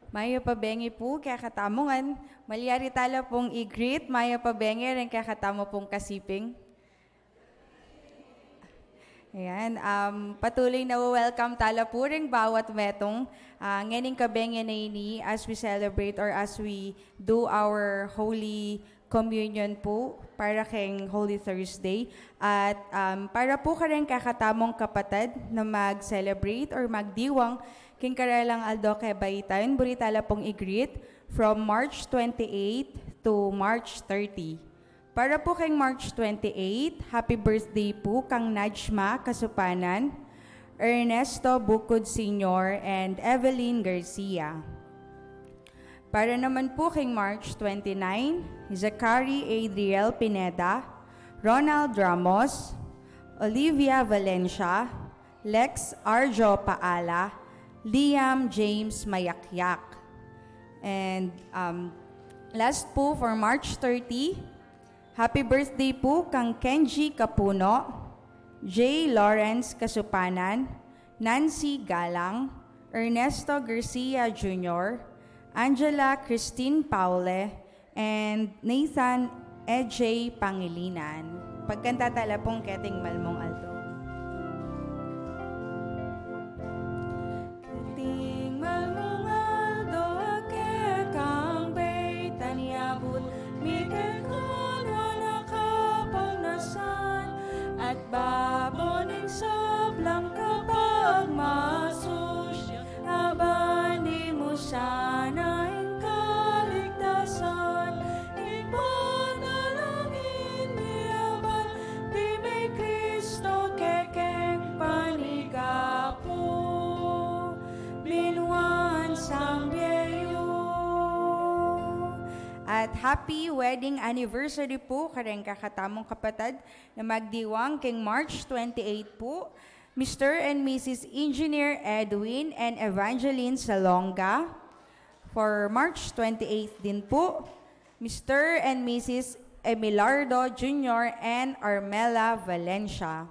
Maya pabengi po, kaya katamongan. Malyari tala pong i-greet, Maya pabengi, rin kaya katamo pong kasiping. Ayan, patuloy na welcome tala po rin bawat metong nganing kabenge na ini as we celebrate or as we do our Holy Communion po para keng Holy Thursday. At para po ka rin kakatamong kapatid na mag-celebrate or magdiwang king karalang aldo kay Bayitan, buritala pong i-greet from March 28 to March 30. Para po kay March 28, happy birthday po kang Najma Kasupanan, Ernesto Bukod Sr. and Evelyn Garcia. Para naman po kay March 29, Zachary Adriel Pineda, Ronald Ramos, Olivia Valencia, Lex Arjo Paala, Liam James Mayakyak. And last po for March 30, happy birthday po kang Kenji Kapuno, J. Lawrence Kasupanan, Nancy Galang, Ernesto Garcia Jr., Angela Christine Paule, and Nathan E.J. Pangilinan. Pagkanta tala pong Keting Malmong Alto. Keting Malmong Alto, ake kang bay tanyabut, Miguel at babonin sablang kapag masusya, abandi mo sana ang kaligtasan, ipanalangin niyaban, di may Kristo kekeng panigapo, binuan sang biyayo. At happy wedding anniversary po kareng kakatamong kapatid na magdiwang king March 28 po, Mr. and Mrs. Engineer Edwin and Evangeline Salonga. For March 28 din po, Mr. and Mrs. Emilardo Jr. and Armela Valencia.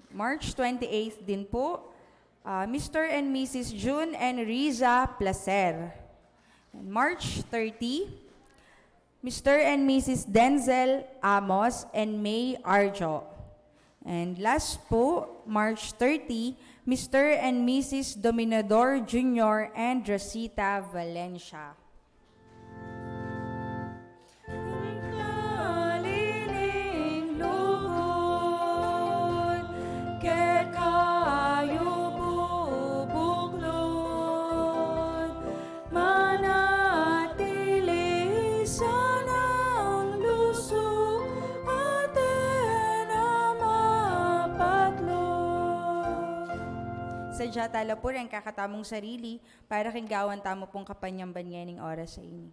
March 28 din po, Mr. and Mrs. June and Riza Placer. And March 30, Mr. and Mrs. Denzel Amos and May Arjo. And last po, March 30, Mr. and Mrs. Dominador Jr. and Rosita Valencia. Sadya tala po rin kakatamong sarili para kinggawan tamo pong kapanyamban ngayon oras sa ini.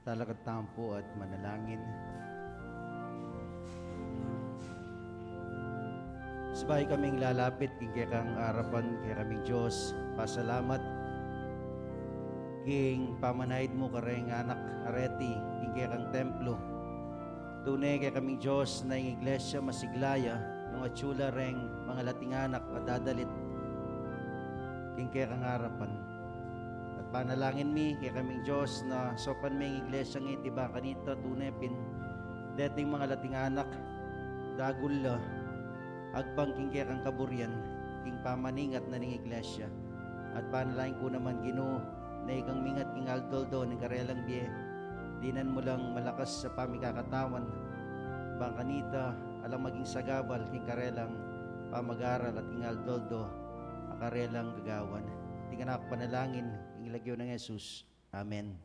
Talakad tampo at manalangin. Sabay kaming lalapit king kang arapan kay kaming Diyos. Pasalamat king pamanahid mo kareng anak areti king kang templo. Tunay kay kaming Diyos na ing iglesia masiglaya nung atsula reng mga latinganak at dadalit king kang arapan. At panalangin mi kay kaming Diyos na sopan mi ing iglesia ng itiba kanita tunay pin dating mga latinganak dagul agpang king kang kaburian king pamaningat na ning iglesia. At panalangin ko naman Ginoo na ikang mingat king aldoldo ng karelang biye dinan mo lang malakas sa pamikakatawan bang kanita alang maging sagabal king karelang pamag-aral at king aldoldo akarelang gagawan. Tingnan ako panalangin ing lagyo ng Jesus. Amen.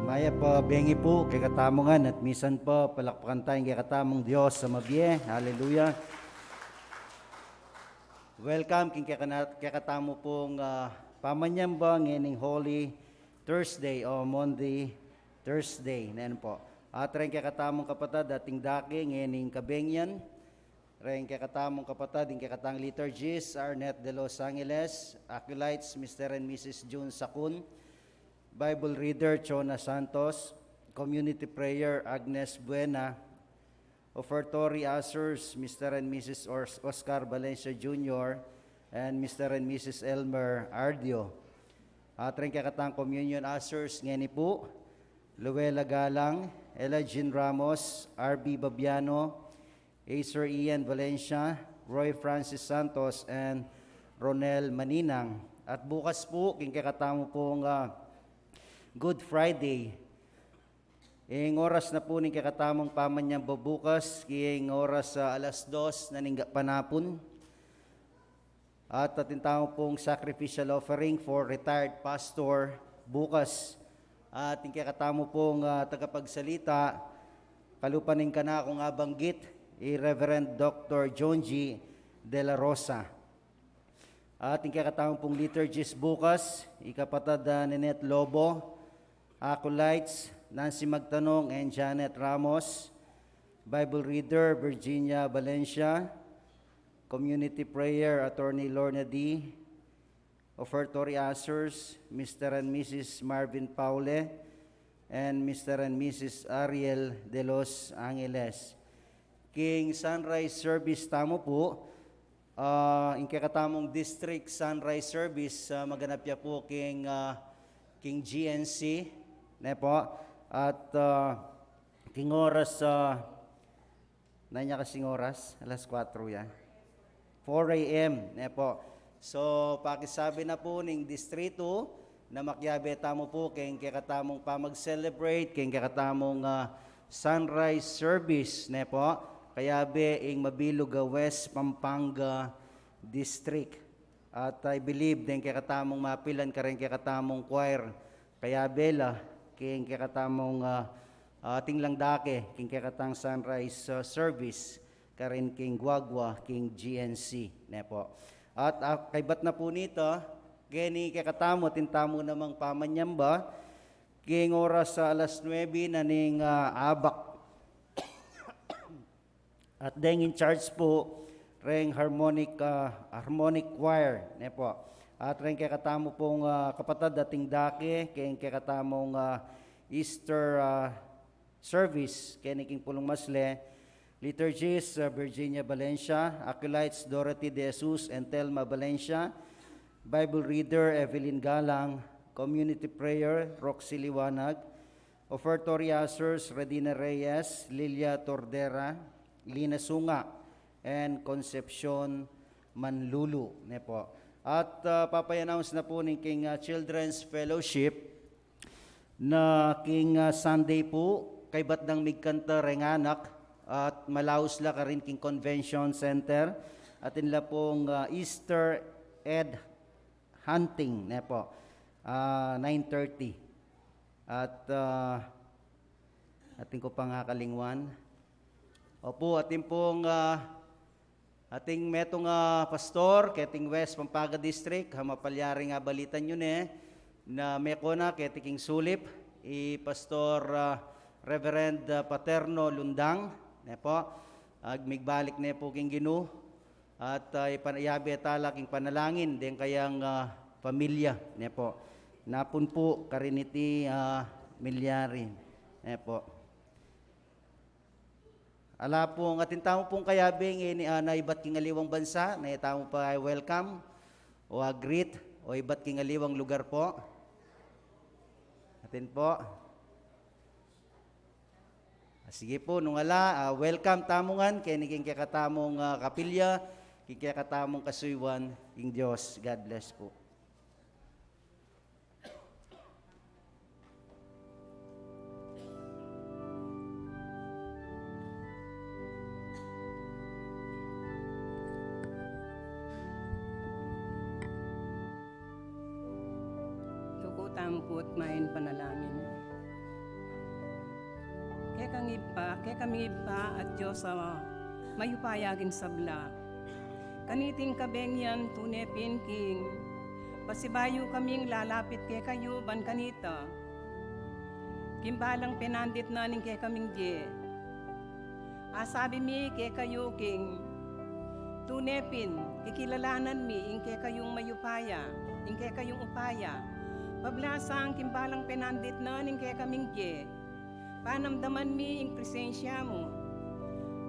Maya pa bengi po kay katamongan at misan pa palakpakan tayong kay katamong Diyos sa mabiye. Hallelujah. Welcome king kay katamo pong pamanyamba ngening Holy Thursday o Monday Thursday. Nen po. At rin kay katamong kapatad ating daki ngening kabengyan. Ren kay katamong kapatad ing kay katang liturgist Arnett de Los Angeles, acolytes Mr. and Mrs. June Sakun, Bible reader Chona Santos, community prayer Agnes Buena, offertory ushers Mr. and Mrs. Oscar Valencia Jr. and Mr. and Mrs. Elmer Ardio. At rin kakatang communion ushers ngeni po, Luella Galang, Ella Jean Ramos, R.B. Babiano, Acer Ian Valencia, Roy Francis Santos, and Ronel Maninang. At bukas po, king kakatamo pong Good Friday. Ing oras na po ning kakatamong pamanyang bubukas, ing oras sa alas 2 na ning panapon. At atintao pong sacrificial offering for retired pastor bukas. At ing kakatamo pong tagapagsalita, kalupaning kana akong abanggit, Reverend Dr. John G. De La Rosa. At ing kakatamo pong liturgist bukas, ikapatad Ninette Lobo, acolytes Nancy Magtanong and Janet Ramos, Bible reader Virginia Valencia, community prayer Attorney Lorna D, offertory ushers Mr. and Mrs. Marvin Paule and Mr. and Mrs. Ariel de Los Angeles. King sunrise service tamo po, in kakatamong district sunrise service maganap ya po king GNC ne po at king oras nanya kasing oras alas 4 ya 4 a.m. ne po. So pakisabi na po ning distrito na makyabe tamo po king kakatamong pamag-celebrate king kakatamong sunrise service ne po kaya be ing Mabiluga West Pampanga District. At I believe din kay katamong mapilan ka rin kay katamong choir. Kaya bela, king kay katamong ating lang dake, king kay katang sunrise service, ka rin king Guagua, king GNC. Ne po. At kaybat na po nito, gani kakatamo, tintamo namang pamanyamba, king oras sa alas 9 na ning abak. At deng in charge po, reng harmonic choir, ne po. At reng kakatamo pong kapatid dating dake, king kakatamong Easter service, keniking pulong masle, liturgies, Virginia Valencia, acolytes, Dorothy De Jesus and Telma Valencia, Bible reader, Evelyn Galang, community prayer, Roxy Liwanag, offertory ushers, Redina Reyes, Lilia Tordera, Lina Sunga, and Concepcion Manlulu. Ne po. At papay-announce na po ng King Children's Fellowship na King Sunday po, kay Batdang Migkanta Renganak, at Malaus la ka rin King Convention Center, at inla pong Easter Ed Hunting, ne po, 9:30. At ating ko pang kalingwan. Opo, ating pong ating metong pastor, keting West Pampanga District, hamapalyaring nga balitan yun na meko na keting sulip, Pastor Reverend Paterno Lundang, ne po, migbalik ne po king Ginu, at ipanayabi atala king panalangin, din kayang pamilya, ne po. Napun po, kariniti milyari, ne po. Ala pong atintamo pong kayabing na iba't kingaliwang bansa, na itamo pa welcome, o greet, o iba't kingaliwang lugar po. Atin po. Sige po, nung welcome tamungan, kiniking kakatamong kapilya, kikatamong kasuywan, king Diyos. God bless po. Tampot main panalangin. Kaya kami ipa at Diyos sa mayupayagin sabla. Kaniting kabengyan tunepin king, pasibayo kaming lalapit kay kayo ban kanita. Kimbalang penandit na ning kay kaming je. Asabi mi kay kayo king, tunepin, kikilalanan mi ing kay kayong mayupaya, ing kay kayong upaya. Pablasang kimbalang penandit na ning kay kaming je, panamdaman mi ing presensya mo.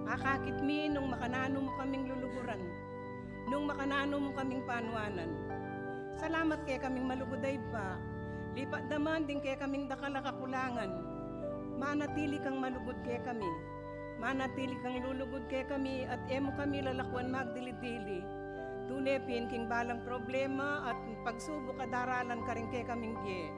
Akakit mi nung makanano mo kaming luluguran, nung makanano mo kaming panuanan. Salamat kay kaming maluguday pa, lipat daman din kay kaming dakalakakulangan. Manatili kang malugod kay kami, manatili kang lulugod kay kami, at emo kami lalakwan magdili-dili. Tunepin king balang problema at pagsubok kadaralan ka rin kay kaming ye.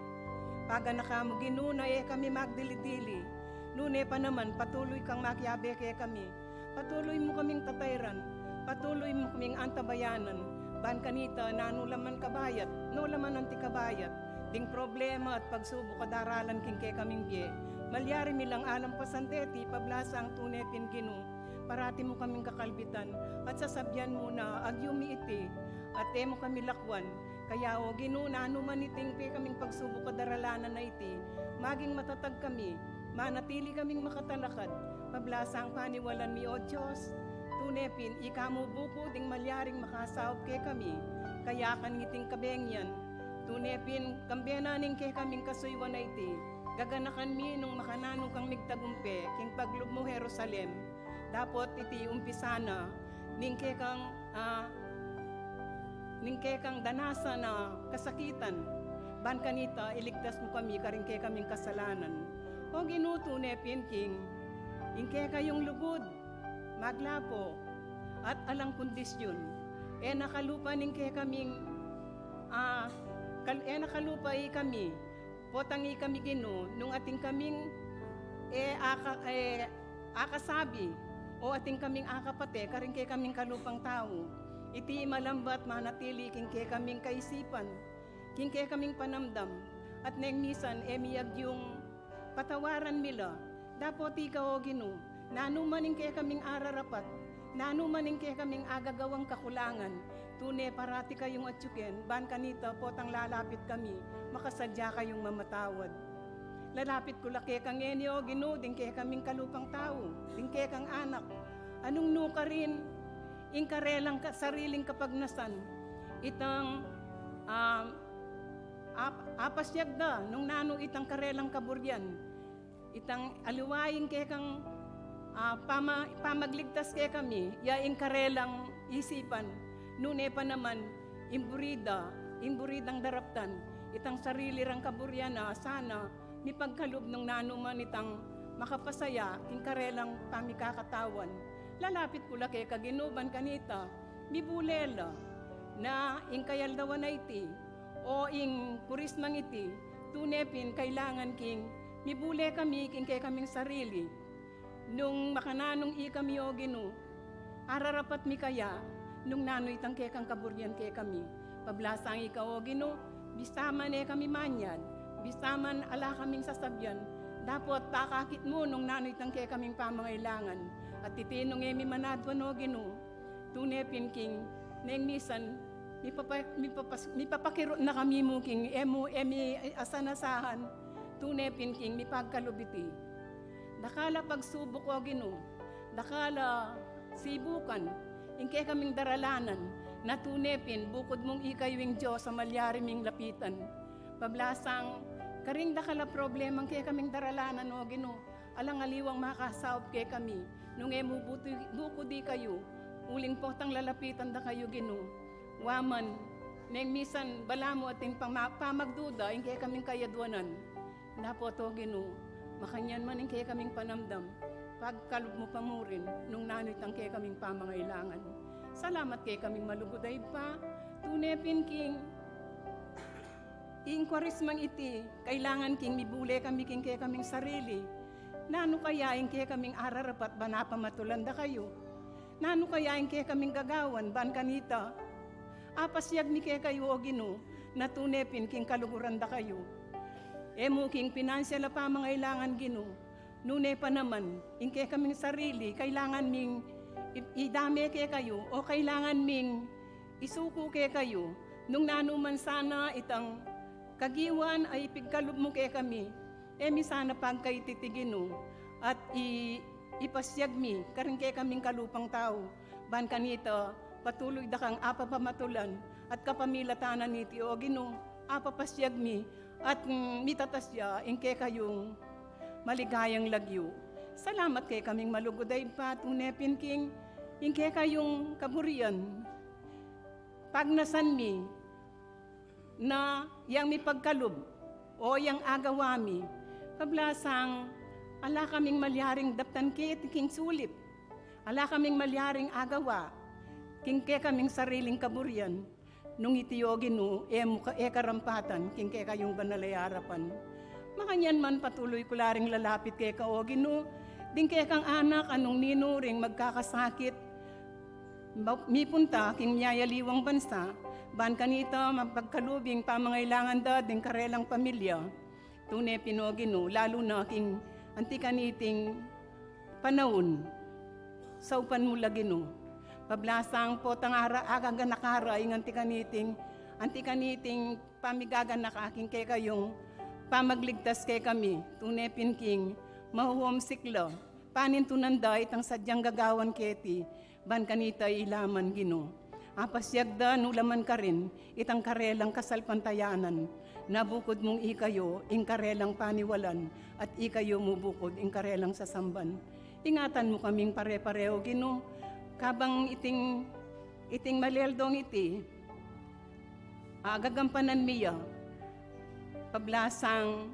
Paga nakamo ginuna kami magdili-dili. Nune pa naman patuloy kang makyabe kay kami. Patuloy mo kaming tatayran. Patuloy mo kaming antabayanan. Ban kanita nanulaman kabayat, nulaman anti kabayat. Ding problema at pagsubok kadaralan king kay kaming ye. Malyari milang alam pasandeti pablasa ang tunepin ginu. Parati mo kaming kakalbitan at sasabyan mo na agyumi iti at mo kami lakwan. Kaya o ginuna anuman iting kaming pagsubok kadaralanan na iti, maging matatag kami, manatili kaming makatalakad, pablasa ang paniwalan mi o Diyos. Tunepin, ikamo buko ding malyaring makasaop kay kami, kaya kan ngiting kabengyan. Tunepin, kambiananing kay kaming kasuywan na iti, gaganakan mi nung makananong kang migtagumpe, king paglub mo Jerusalem. Dapat iti umpisana ningke kang danasa na kasakitan ban kanita iligtas mo kami karingke kaming kasalanan. O ginuto nepin king ingke kayong lugod maglapo at alang kondisyon nakalupa ningke kaming nakalupa kami potangi kami gino nung ating kaming akasabi o ating kaming akapate, karing kay kaming kalupang tao. Iti malambat manatili king kay kaming kaisipan, king kay kaming panamdam, at neng misan emiyag yung patawaran mila. Dapat ikaw o Gino, nanumaning kay kaming ararapat, nanumaning kay kaming agagawang kakulangan, Tune parati kayong atyuken, ban kanita potang lalapit kami, makasadya kayong mamatawad. Lalapit ko laki kang enyo, Gino, dingke kaming kalupang tao, dingke kang anak. Anong nuka rin, ingkarelang sariling kapagnasan, itang apasyag da, nung nano itang karelang kaburyan, itang aliwain kay kang pamagligtas kay kami, yaing karelang isipan, nune pa naman, imburidang daraptan, itang sarili rang kaburyana, sana, ni pagkalub nung nano man itang makapasaya, ing karelang pamikakatawan. Lalapit ko laki kaginuban kanita, mibulela, na ing kayaldawan na iti, o ing purismang iti, tunepin kailangan king, mibule kami king kay kaming sarili, nung makananong kami o Gino, ararapat mi kaya, nung nano itang kay kang kaburyan kay kami, pablasang ikaw o Gino, bisaman kami manyan, bisaman ala kaming sasabyan, dapat takakit mo nung nano itang kay kaming pamangailangan, at titinong mi manadwan o Gino, tunepin king, neng misan, mipapakiro na kami mo king, emi asanasahan, tunepin king, mipagkalubiti. Dakala pagsubok o Gino, dakala sibukan, ingke kaming daralanan, na tunepin, bukod mong ikayuing Diyos sa malyariming lapitan. Pablasang, karing dakala problemang kaya kaming daralanan o Gino, alang aliwang makasaop kay kami, nung buko di kayo, uling potang lalapitan da kayo Gino, waman, neng misan balamo ating pamagduda, ingke kaming kayadwanan, napoto Gino, makanyan man ingke kaming panamdam, pagkalog mo pa mo rin, nung nanitang kay kaming pamangailangan. Salamat kay kaming maluguday pa, tunepin king, ing kwarismang iti, kailangan king mibule kami king kay kaming sarili, nano kaya ing kay kaming ararapat ba napamatulanda kayo, nano kaya ing kay kaming gagawan, ban kanita, apasyag ni kay kayo o Gino, na tunepin king kaluguran da kayo, emo king pinansyal na pamangailangan Gino, nune pa naman, ing kay kaming sarili, kailangan ming idame kay kayo o kailangan ming isuko kay kayo nung nanuman sana itang kagiwan ay ipigkalub mo kay kami emi sana pagkay titigino at ipasyag mi karing kay kaming kalupang tao ban kanita patuloy da kang apapamatulan at kapamilatanan niti o Gino apapasyag mi at mitatasya ing kay kayong maligayang lagyo. Salamat kay kaming maluguday pa, tunepin king, ingke kayong kaburian. Pagnasan mi, na yang mi pagkalub, o yang agawami, pablasang, ala kaming malyaring daptan kit, king sulip. Ala kaming malyaring agawa, king ke kaming sariling kaburian. Nung itiyogin no, karampatan, king ke kayong banalayarapan. Makanyan man patuloy kularing lalapit kay kaogin no, ding kaya kang anak, anong ninuring magkakasakit, mipunta, king miyayaliwang bansa, ban kanita, mapagkalubing pamangailangan da, ding karelang pamilya, tune pinogino, lalo na king antikaniting panahon, saupan mo lagino, pablasang potang aga nakara, ing antikaniting pamigagan nakaking kay kayong pamagligtas kay kami, tune pinking, mahuhomsiklo, panin tunanda itang sadyang gagawan keti, ban kanita ilaman Gino. Apasyagda nulaman ka rin, itang karelang kasalpantayanan, nabukod mong ikayo, ing karelang paniwalan, at ikayo mo bukod, ing karelang sasamban. Ingatan mo kaming pare-pareho Gino, kabang iting maleldong iti, gagampanan miya, pablasang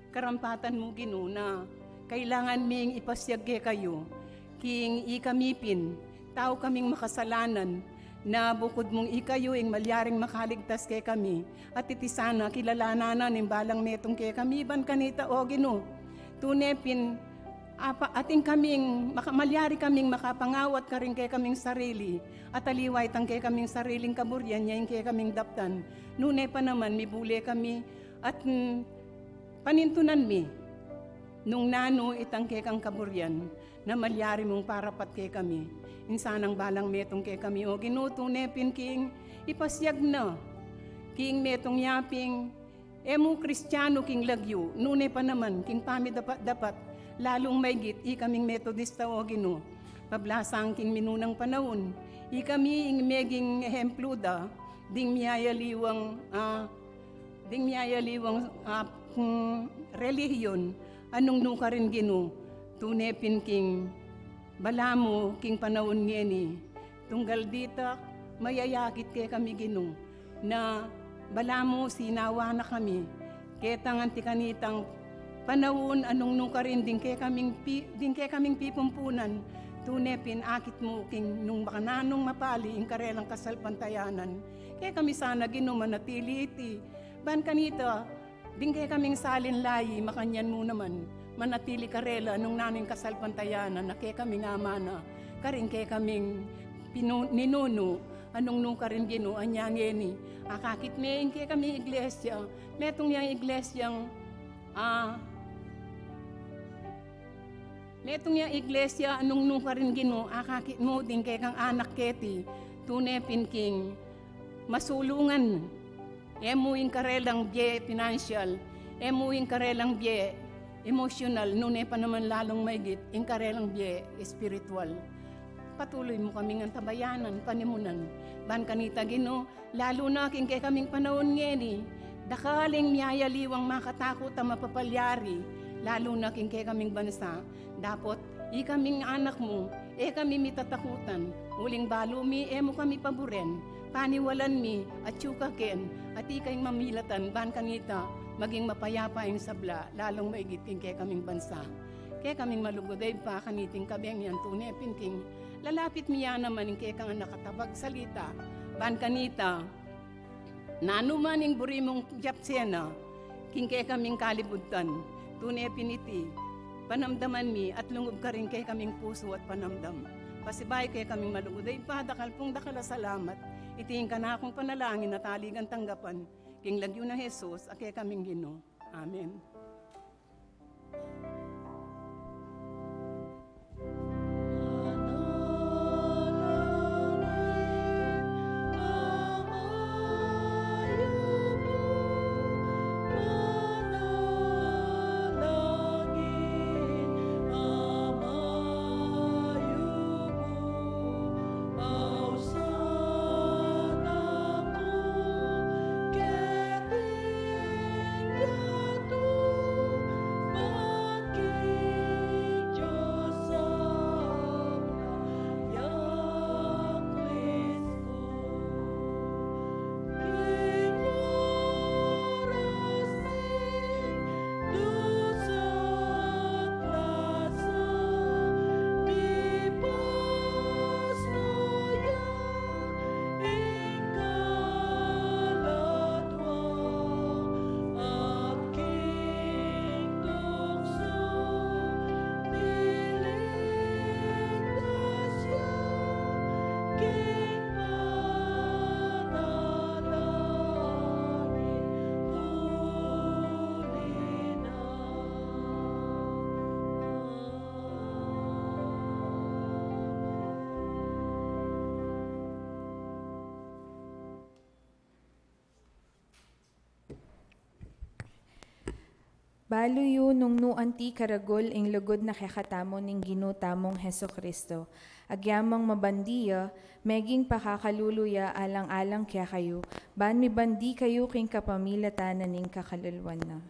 karampatan mo Gino na kailangan ming ipasyag kayo, king ikamipin, tao kaming makasalanan, na bukod mong ikayo ing malyaring makaligtas kay kami, at itisana kilalananan ng balang metong kay kami, ban kanita o Gino, tunepin, ating kaming, malyari kaming makapangawat ka rin kay kaming sarili, at aliway tang kay kaming sariling kaburyan, yain kay kaming daptan, nune pa naman, mibule kami, at panintunan mi, nung nano itang kay kang kaburyan, na malyari mong parapat kay kami. Insanang balang metong kay kami, o Gino, tunepin king, ipasyag na, king metong yaping, emu Kristiyano king lagyo, nune pa naman, king pami dapat, lalong maygit, ikaming Metodista o Ginoo, pablasang king minunang panahon, ikami ing meging ehemplo da, ding miyayaliwang relihiyon, anong nuka rin Ginoo, tunepin king balamo king panahon ngeni, tunggal dita mayayakit kay kami Ginoo, na balamo sinawa na kami, ketang antikanitang panahon anong nuka rin din kay kaming pipumpunan, tunepin akit mo king nung makananong mapali ing karelang kasalpantayanan, kaya kami sana Ginoo manatili iti, ban kanita, din kaya kaming salin layi, makanyan mo naman, manatili karela nung naning kasalpantayanan, na kaya kaming amana, karing kaya kaming ninuno, anong nung karin Ginoo, anyangeni, akakit meing kaya kaming iglesia, metong yang iglesyang, metong yang iglesia, anong nung karin Ginoo, akakit mo din kaya kang anak keti, tunepin king, masulungan, emuing karelang bye financial, emuing karelang bye emotional, nune pa naman lalong maygit, ing karelang bye spiritual. Patuloy mo kaming antabayanan, panimunan, ban kanita Ginoo, lalo na king kay kaming panahon ngeni, dakaling miyayaliwang makatakot ang mapapalyari, lalo na king kay kaming bansa, dapat ikaming anak mo, kami mitatakutan, uling balumi, mo kami paboren, paniwalan mi, at yukaken, at ikay mamilatan, ban kanita, maging mapayapa ang sabla, lalong maigiting kay kaming bansa. Kaya kaming malugoday pa, kaniting kabeng yan, tunepin king, lalapit miya naman kay kang nakatabag salita, ban kanita, nanuman ing burimong japsena, king kay kaming kalibutan, tunepin iti, panamdaman mi, at lungob ka rin kay kaming puso at panamdam. Pasibay kay kaming malugoday pa, dakal pong dakala salamat, itiin ka na akong panalangin at taligan tanggapan, king lagyo na Jesus, akay kaming Ginoo. Amen. Baluyo nung nuanti karagol ing lugod na kekatamo ning ginutamong Heso Kristo. Agyamang mabandiya, meging pakakaluluya alang-alang kya kayo, ban mi bandi kayo king kapamilatan na ning kakalulwan na.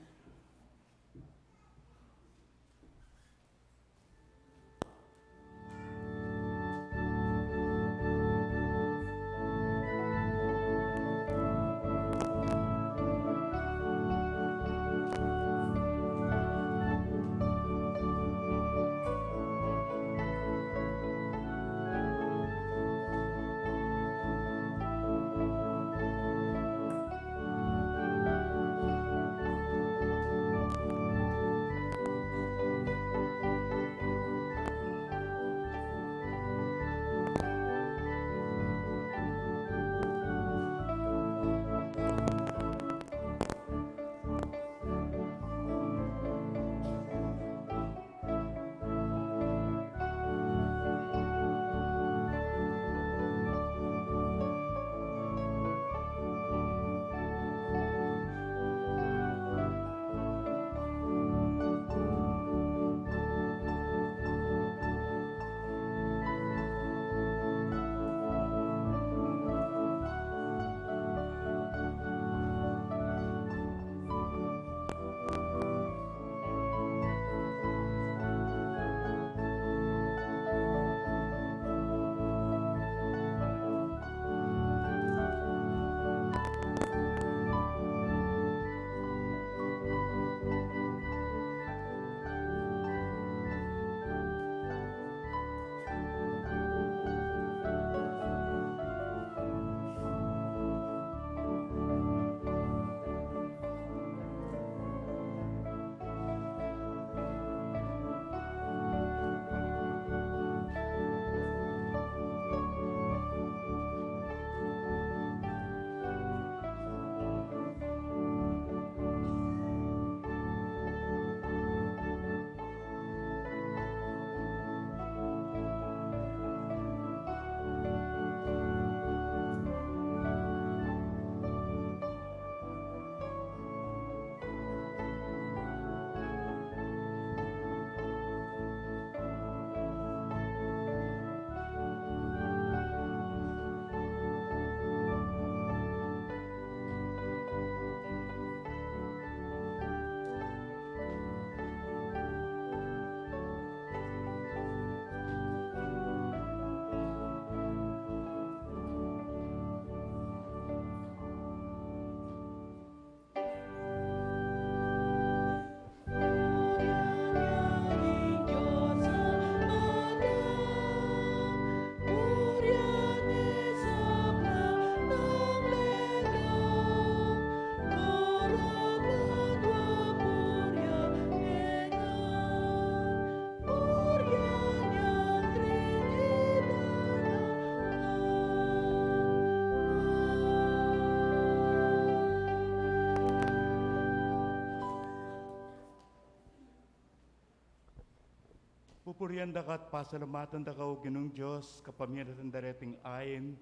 Pupurian da kat pasalamatan da kao Ginong Diyos kapamilatan dareting ayin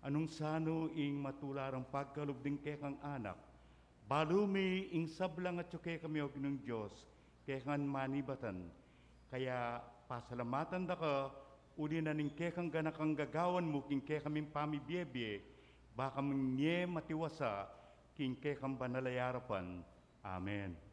anong sano ing matularang pagkalubding kekang anak. Balumi ing sablang at yuke kami o Ginong Diyos kekan manibatan. Kaya pasalamatan da ka uli na ning kekang ganakang gagawan mo king kekaming pamibiyebye baka mnye matiwasa king kekang banalayarapan. Amen.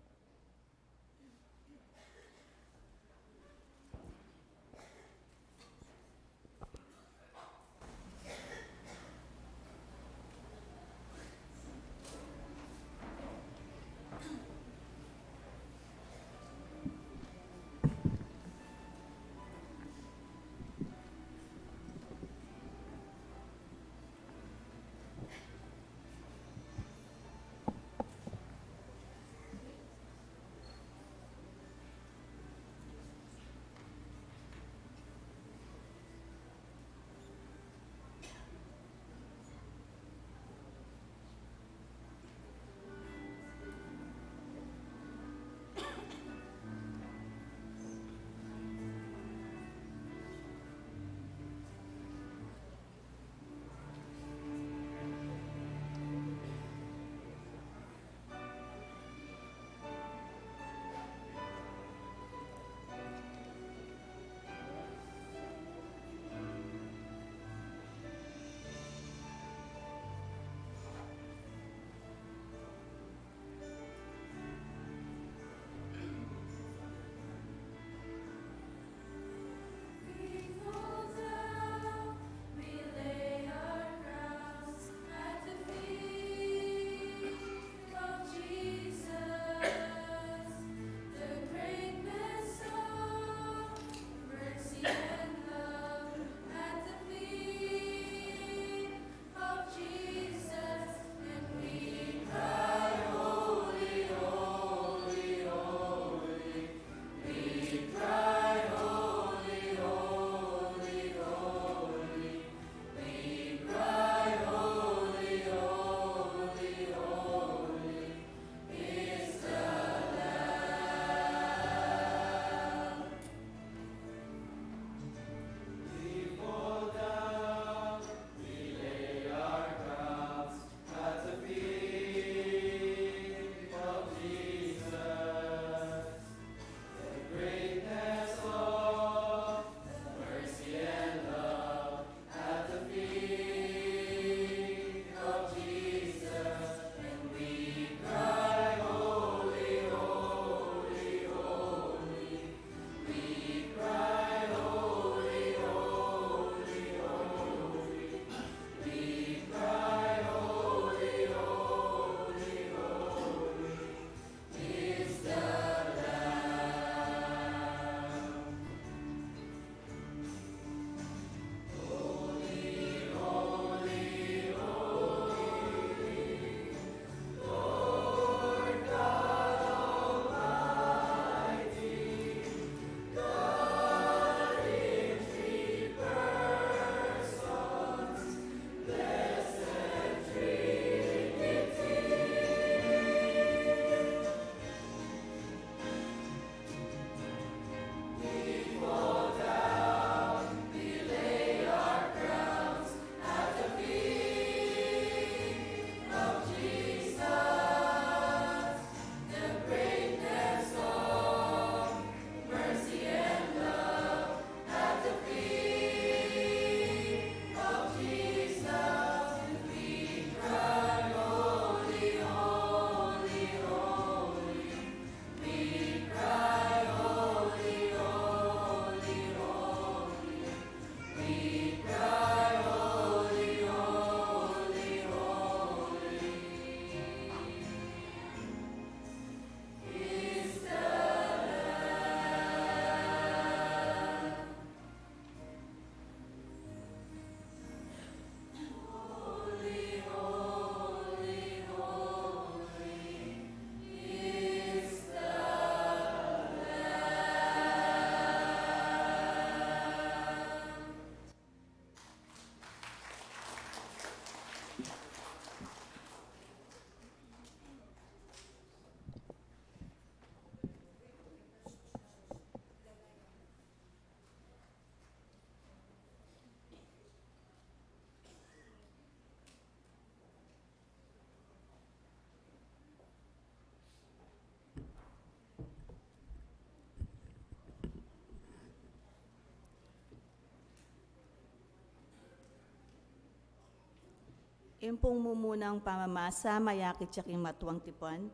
Impong mumunang pamamasa, mayakit siya king matuang tipan.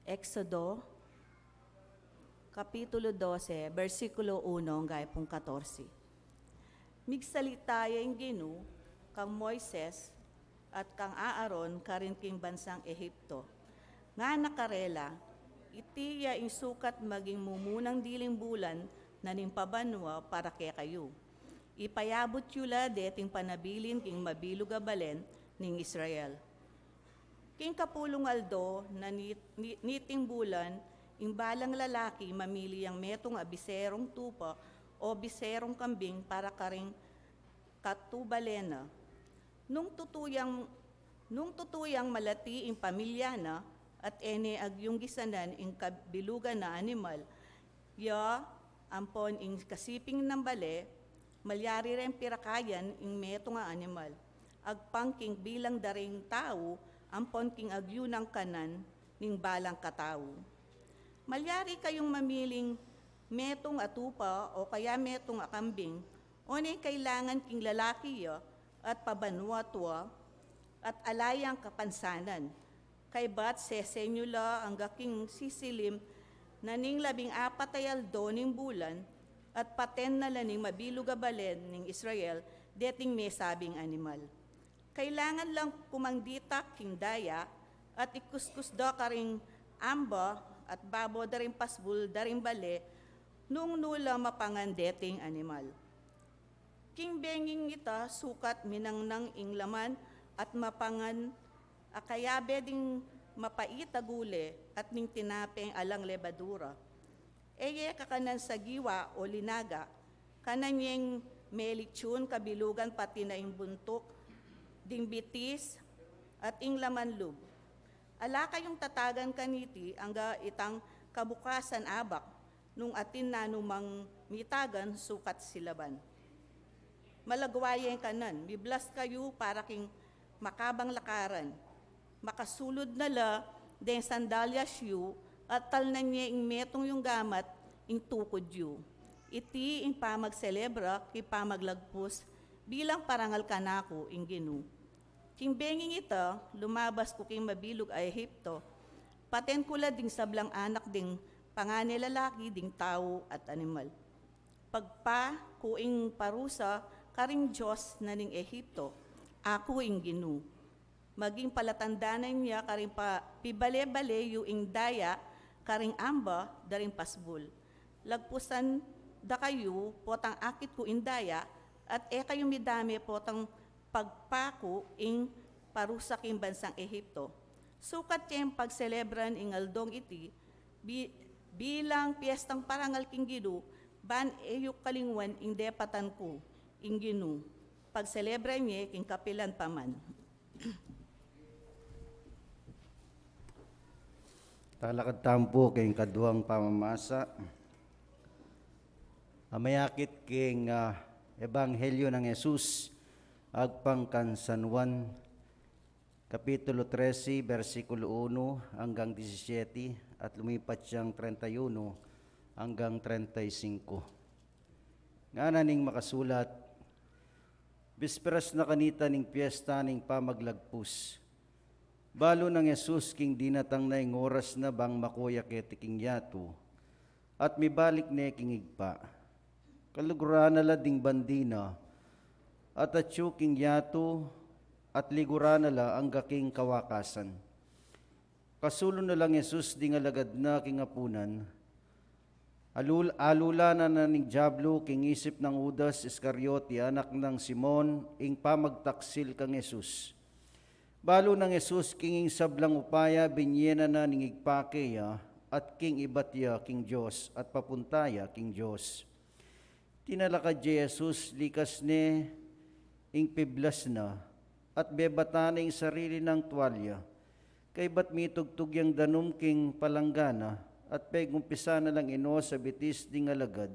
Exodo, Kapitulo 12, versikulo 1, hanggang pong 14. Migsalita yung Ginu, kang Moises, at kang Aaron, karin king bansang Ehipto. Nga nakarela, itiya ing sukat maging mumunang diling bulan na nimpabanwa para kay kayo. Ipayabot yula deting panabilin king mabilog a balen ning Israel. King kapulong aldo na niting bulan, ing balang lalaki mamili ang metong abiserong tupa o biserong kambing para karing katubalena. Nung tutuyang malati ing pamilya na at ene agyong gisanan ing kabilugan na animal, ya ampon ing kasiping ng bale, malyari rin pirakayan ing meto nga animal. Agpangking bilang daring tao, ampon king agyo ng kanan ning balang katao. Malyari kayong mamiling metong atupa o kaya metong akambing, o kailangan king lalaki ya, at pabanwatwa, at alayang kapansanan. Kay bat sesenyula ang gaking sisilim na ning 14 ay aldo ning bulan at paten na laning mabilog a balen ning Israel deting may sabing animal. Kailangan lang kumangdita king daya at ikuskus da karing amba at babo daring pasbul daring bale nung nula mapangan deting animal. King benging ita sukat minangnang ing laman at mapangan akayabe ding mapaita gule at ning tinapeng alang lebadura. Eye kakanan sa giwa o linaga, kananyeng melitsyon kabilugan pati na ing buntok, ding bitis at ing laman lub. Ala kayong tatagan kaniti angga itang kabukasan abak, nung atin na numang mitagan sukat silaban. Malagwayen kanan, biblas kayo para king makabang lakaran. Makasulod na la, den sandalyas yu, at tal na niya ing metong yung gamat, ing tukod yu. Iti ing pamagselebra, ki pamaglagpus, bilang parangal kanako ing Ginu. King benging ita, lumabas ko king mabilog ay Ehipto, paten kula ding sablang anak ding pangane lalaki ding tao at animal. Pagpa kuing parusa, karing Diyos na ning Ehipto, ako ing Ginu. Maging palatandanan niya karing pa pibale-bale yu ing daya, karing amba, daring pasbul. Lagpusan da kayo, potang akit ko ing daya, at kayo midami potang pagpako ing parusak ing bansang Ehipto. Sukat yung pagselebran ing aldong iti, bilang piyestang parangal king Ginu, ban eyuk kalingwan ing depatan ko, ing Ginu. Pagselebra niya king kapilan paman. Talakad tampo kayong kaduang pamamasa. Amayakit king Ebanghelyo ng Jesus agpang kan San Juan, Kapitulo 13, versikulo 1 hanggang 17 at lumipat siyang 31 hanggang 35. Nga ning makasulat, bisperas na kanita ning piyesta ning pamaglagpus. Balo ng Jesus king dinatang na ing oras na bang makuya keti king yato, at mibalik ne king igpa. Kalugura na la ding bandina, at atyo king yato, at ligura na la ang gaking kawakasan. Kasulo na lang Jesus ding alagad na king apunan, alula na ning Diablo king isip ng Judas Iscariote, anak ng Simon, ing pamagtaksil kang Jesus. Balo ng Jesus king sablang upaya, binyena na ning igpakeya, at king ibatya king Diyos, at papuntaya king Diyos. Tinalakad di Jesus, likas ne, ing piblas na, at bebata na ing sarili ng tuwalya, kay ba't mitugtog yung danum king palanggana, at pegumpisa na lang ino sa bitis ding alagad,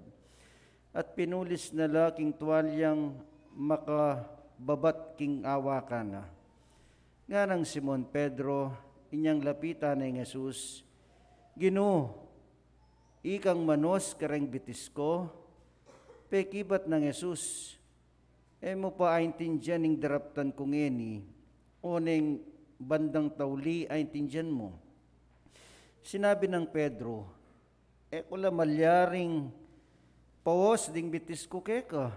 at pinulis na la king tuwalyang makababat king awaka na. Nga ng Simon Pedro, inyang lapitan ng Jesus, Gino, ikang manos kareng bitis ko, pekibat ng Jesus, mo pa aintindihan ning daraptan kong eni, Oneng bandang tawli ay tindiyan mo. Sinabi ng Pedro, kula malyaring pawos ding bitis ko keka.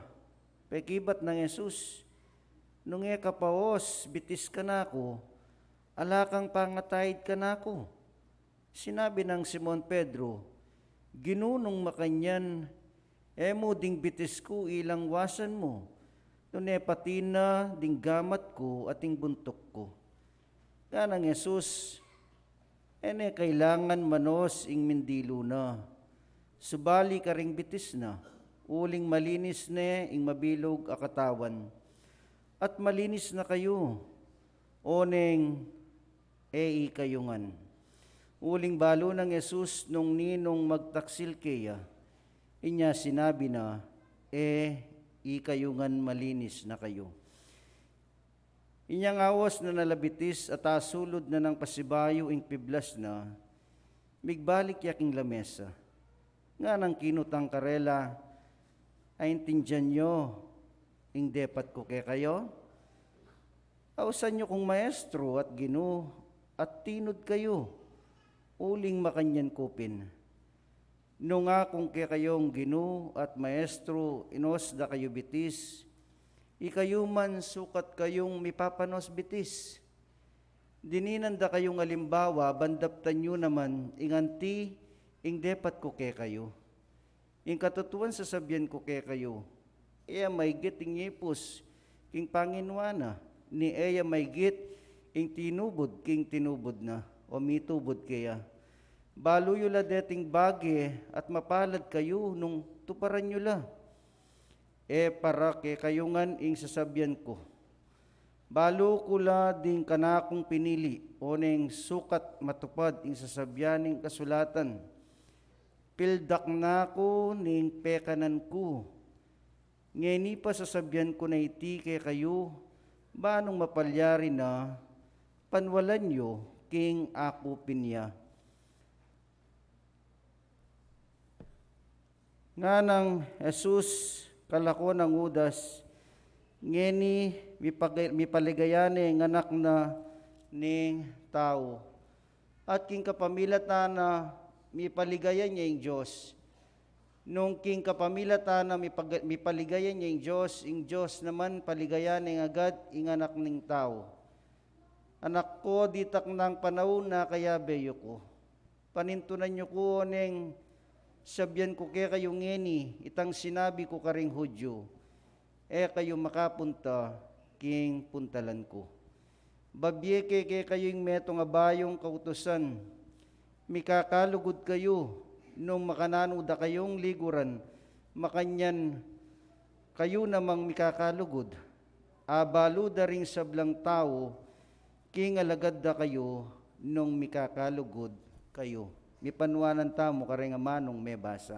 Pekibat ng Jesus, nung eka pawos, bitis ka na ako, alakang pangatayid ka na ako. Sinabi ng Simon Pedro, ginunong makanyan, mo ding bitis ko ilang wasan mo, nune pati na ding gamat ko at ding buntok ko. Kanang Jesus, kailangan manos ing mindilo na, subali ka ring bitis na, uling malinis ne ing mabilog akatawan, at malinis na kayo, oneng kayungan. Uling balo ng Jesus nung ninong magtaksil kaya, inya sinabi na, ikayungan malinis na kayo. Inyang awas na nalabitis at asulod na ng pasibayo ing piblas na, migbalik yaking lamesa. Nga nang kinutang karela, ay intindyan nyo, ing depat ko kay kayo. Ausan nyo kong maestro at ginu, at tinod kayo, uling makanyan kupin. Nung akong kay kayong ginu at maestro, inos da kayo bitis, ikayo man sukat kayong mipapanos bitis. Dininanda kayong alimbawa, bandaptan nyo naman, inganti, ing depat ko kay kayo. Ing katutuan sasabihan ko kay kayo, may git ing ipos, king panginwana, ni may git, ing tinubod, king tinubod na, o mitubod kaya. Baluyo la deting bagi, at mapalad kayo nung tuparan nyo la. Para kay kayungan ing sasabihan ko. Balo ko la ding kanakong pinili, o neng sukat matupad ing sasabihaning kasulatan. Pildak na ko ning pekanan ko. Ngeni pa sasabihan ko na iti kay kayo, banong mapalyari na, panwalan nyo king ako pinya. Nga ng Jesus, kalako ng udas, ngeni mipaligayane ng anak na ning tao. At king kapamilatan na mipaligayan niya yung Diyos. Nung king kapamilatan na mipaligayan niya yung Diyos naman paligayan ng agad ing anak ning tao. Anak ko, ditak ng panahon na kaya beyo ko. Panintunan niyo ko neng sabyan ko kaya kayo ngeni, itang sinabi ko karing Hudyo, kayo makapunta, king puntalan ko. Babye kaya kayong metong abayong kautusan, mikakalugod kayo, nung makananuda kayong liguran, makanyan kayo namang mikakalugod. Abaluda ring sablang tao, king alagad da kayo, nung mikakalugod kayo. Mipanwanan tamo karing amanong may basa.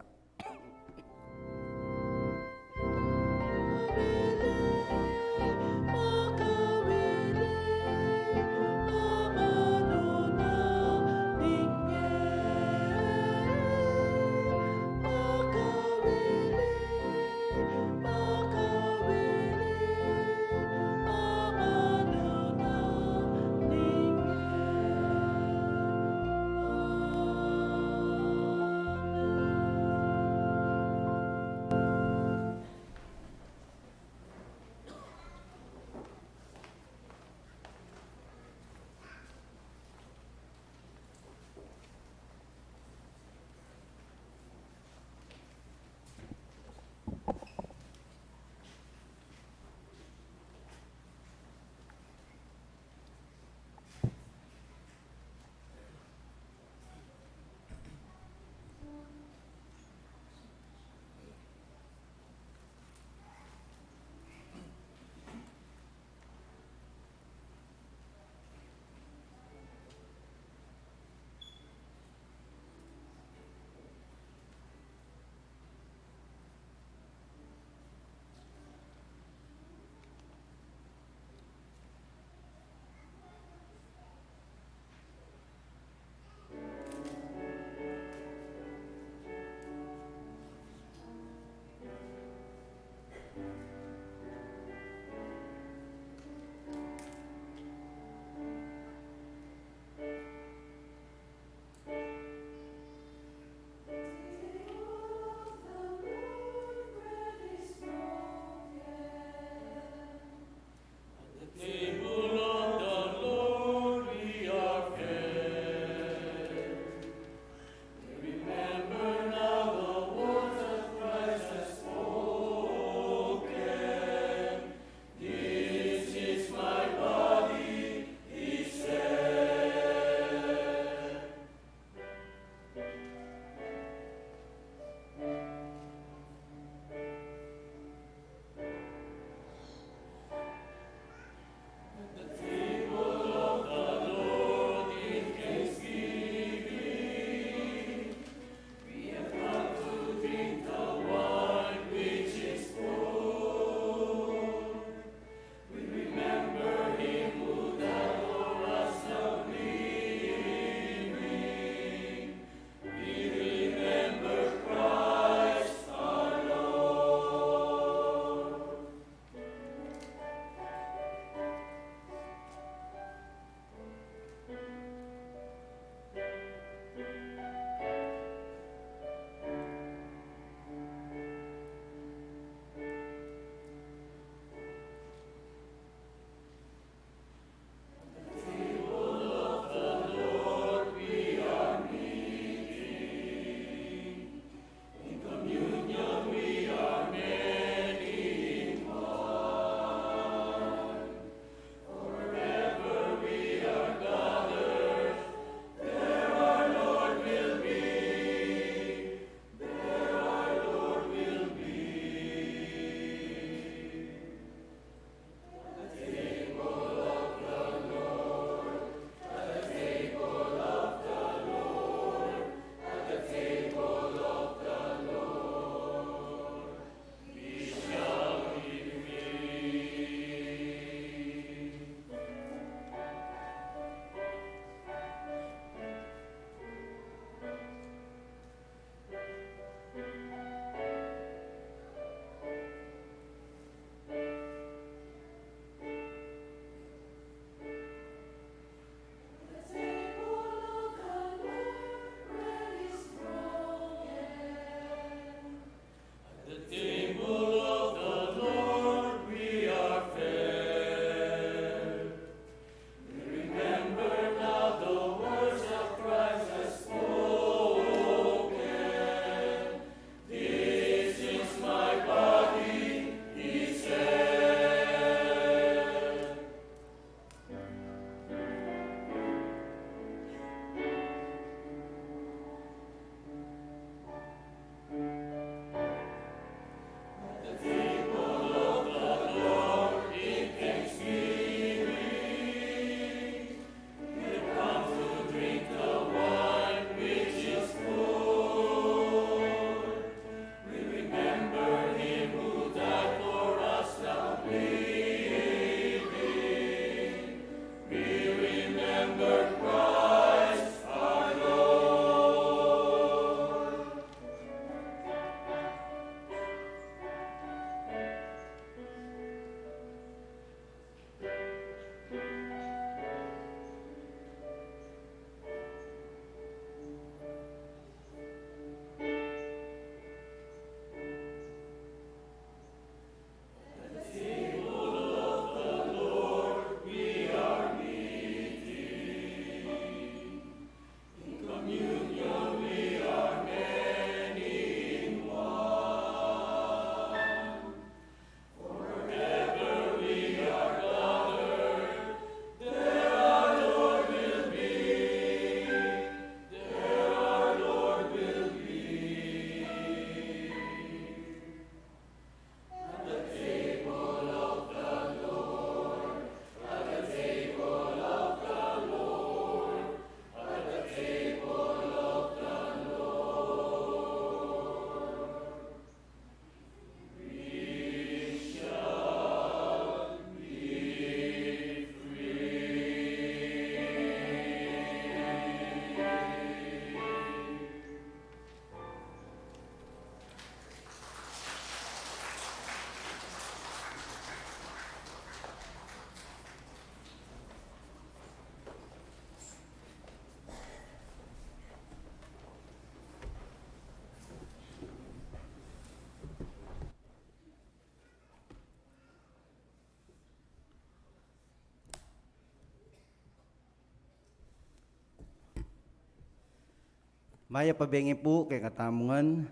Maya pabengi po kay katamungan.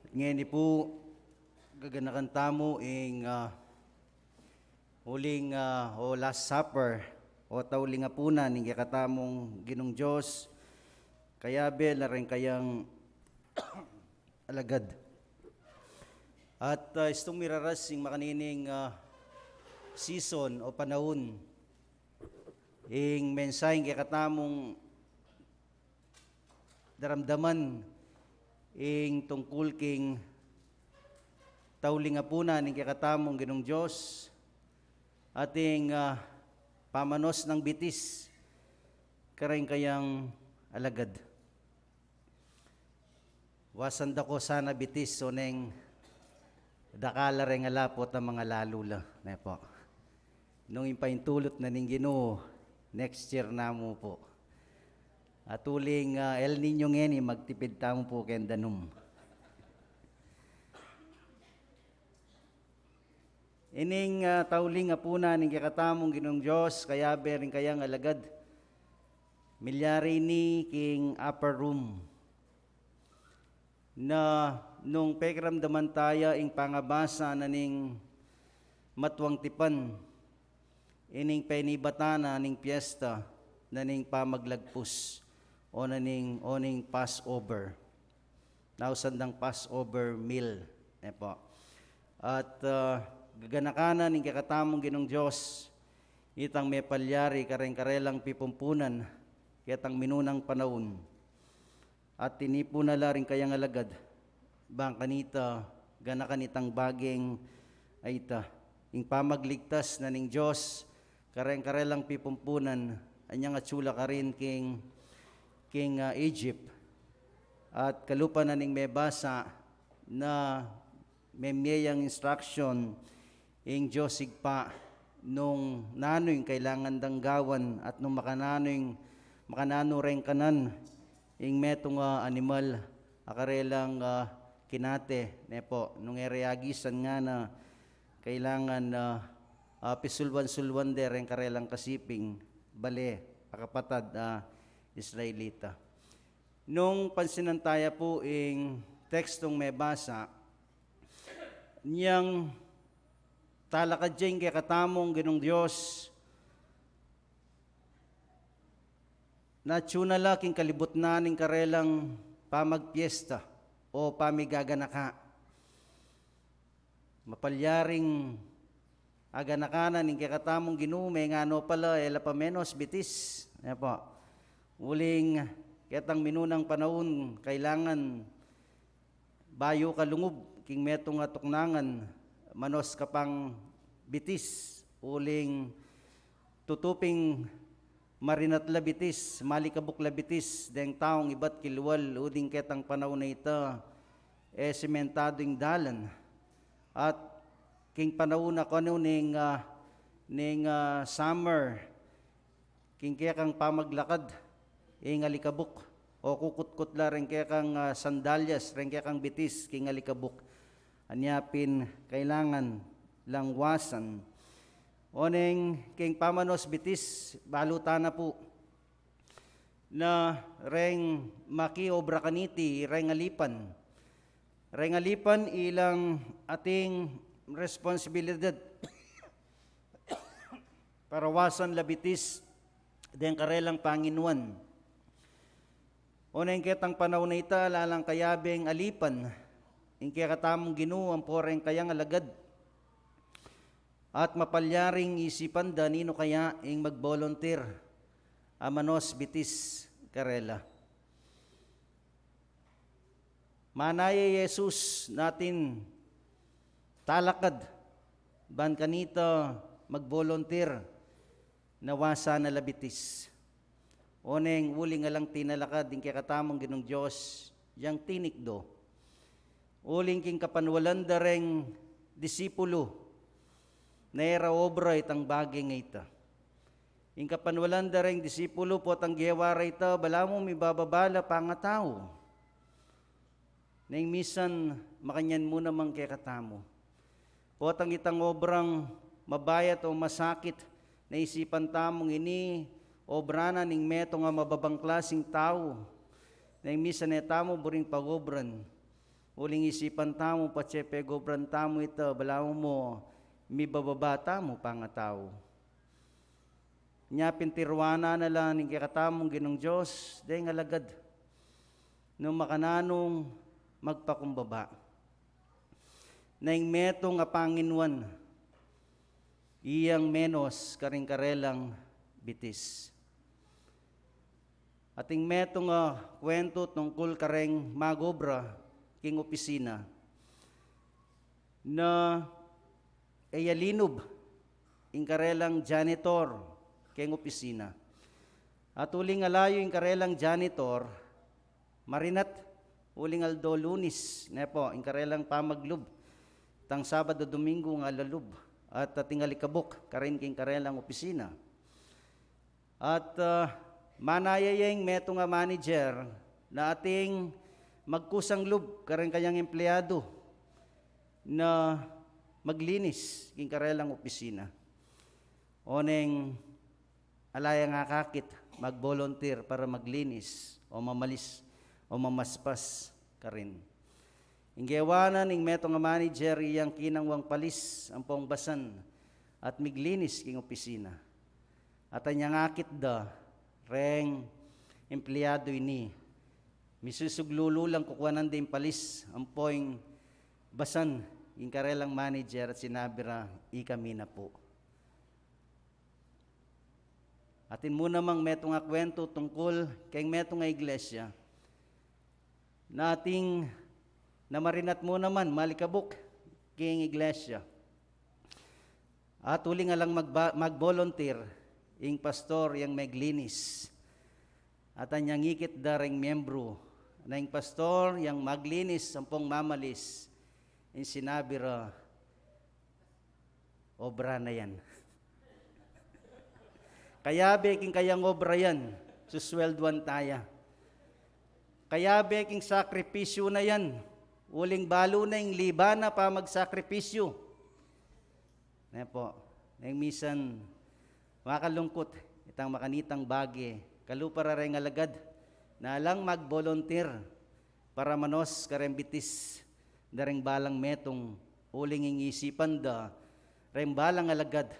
At ngayon po, gaganakan tamo ing huling o Last Supper o tauling apunan ing katamong Ginong Diyos. Kaya bel na rin kayang alagad. At istong miraras ing makanining season o panahon ing mensaheng kay katamong daramdaman ing tungkol king tauling apunan ing kakatamong Ginong Diyos ating pamanos ng bitis karaing kayang alagad. Wasan da ko sana bitis so neng dakala rin alapot ang mga lalula. Ne po. Nung impaintulot na ning Ginoo next year na mo po. At uling El Nino ngeni magtipid tamo po kendanum. Ining tauling apuna ning kakatamong Ginong Diyos kaya berin kayang alagad. Milyari ni king upper room na nung pekramdaman tayo ing pangabasa na ning matwang tipan ining penibatana ning piyesta na ning pamaglagpus o ning Passover. Nausandang Passover meal. Po. At gaganakanan ning kakatamong Ginong Diyos itang may palyari kareng-karelang pipumpunan kitang minunang panahon. At tinipunala rin kayang alagad bang kanita ganakan itang baging ay ita. Ing pamagligtas na ning Diyos kareng-karelang pipumpunan anyang atsula ka rin king Egypt at kalupa na ning may basa na may miyang instruction ing Diyos sigpa nung nano'y kailangan danggawan at nung makanano rin kanan ing metong animal akarelang kinate nepo nung ereagisan nga na kailangan pisulwan-sulwan de rin karelang kasiping bale akapatad Israelita. Nung pansinantaya po ing tekstong may basa, niyang talakad dyan kay katamong Ginong Diyos, na tsunala king kalibot na ning karelang pamagpiesta o pamigaganaka. Mapalyaring aganakanan ning kay katamong Ginume nga no pala ela pa menos bitis. Po. Uling ketang minunang panahon kailangan bayo kalungob king metong atuknangan manos kapang bitis uling tutuping marinat labitis malikabok labitis deng taong ibat kilwal uding ketang panahon na ita sementadong dalan at king panahon na kano ning summer king kaya kang pamaglakad ing alikabok o kukutkot la rin kaya kang sandalyas rin kaya kang bitis king alikabok anyapin kailangan langwasan o ning king pamanos bitis balutan na po na ring makiobra kaniti ring alipan ilang ating responsibilidad para wasan labitis den karelang Panginoon. Unang ketang panahon na ita, lalang kayabeng alipan, ing kaya katamong Ginoo ang poreng kayang alagad. At mapalyaring isipan da nino kaya ing mag-volunteer, amanos bitis karela. Manaya Jesus natin talakad, ban kanita mag-volunteer, nawasa na labitis. Oneng uling nga lang tinalakad din kay katamong Ginong Diyos, yang tinikdo. Uling king kapanwalan dareng disipulo, na era obra itang bagay nga ita. Ing kapanwalan dareng disipulo po tang giwara ita, bala mo mibababala pa nga tao. Nang misan makanyan mo namang kay katamo. Po tang itang obrang mabayat o masakit, naisipan tamong ini, obra na ning meto nga mababang klaseng tao, na misa na tamo buring pagobran, uling isipan tamo, patsepe gobran tamo ito, balaw mo, mi bababa tamo pangatao. Nya pintirwana na lang ng kakatamong ginong Diyos, day nga lagad, no makananong magpakumbaba. Naing metong apanginwan, iyang menos karing karelang bitis. Ating metong kwento tungkol kareng magobra king opisina na eyalinob ing karelang janitor king opisina. At uling alayo ing karelang janitor, marinat uling aldo lunis, nepo, ing karelang pamaglob, tang Sabado Domingo nga lalub, at tingalikabok, karin king karelang opisina. At manayayeng meto nga manager na ating magkusang lub, karin kayang empleyado na maglinis king karelang opisina. Oneng alaya nga kakit, mag-volunteer para maglinis o mamalis o mamaspas ka rin. Inggewanan ing meto nga manager iyang kinangwang palis ang pongbasan at miglinis king opisina. At anyang akit da, reng empleyado ini, misusuglulu lang kukuanan din palis ang poing basan ing karelang manager at sinabi ra, ikami na po. Atin muna mang meto nga kwento tungkol kay meto nga iglesia na ating namarinat mo naman malikabok king iglesia. At uli nga lang mag-volunteer ing pastor yang maglinis. At anyang ikit daring membro na ing pastor yang maglinis sampung mamalis ing sinabi ra, obra na yan. Kaya beking kayang obra yan, suswelduan taya. Kaya beking sakripisyo na yan, uling balo na yung libana pa magsakripisyo. Na po, na misan, makalungkot, itang makanitang bagi, kalupara rin alagad, na lang mag-volunteer para manos karembitis, na rin balang metong uling ingisipan da, rin balang alagad,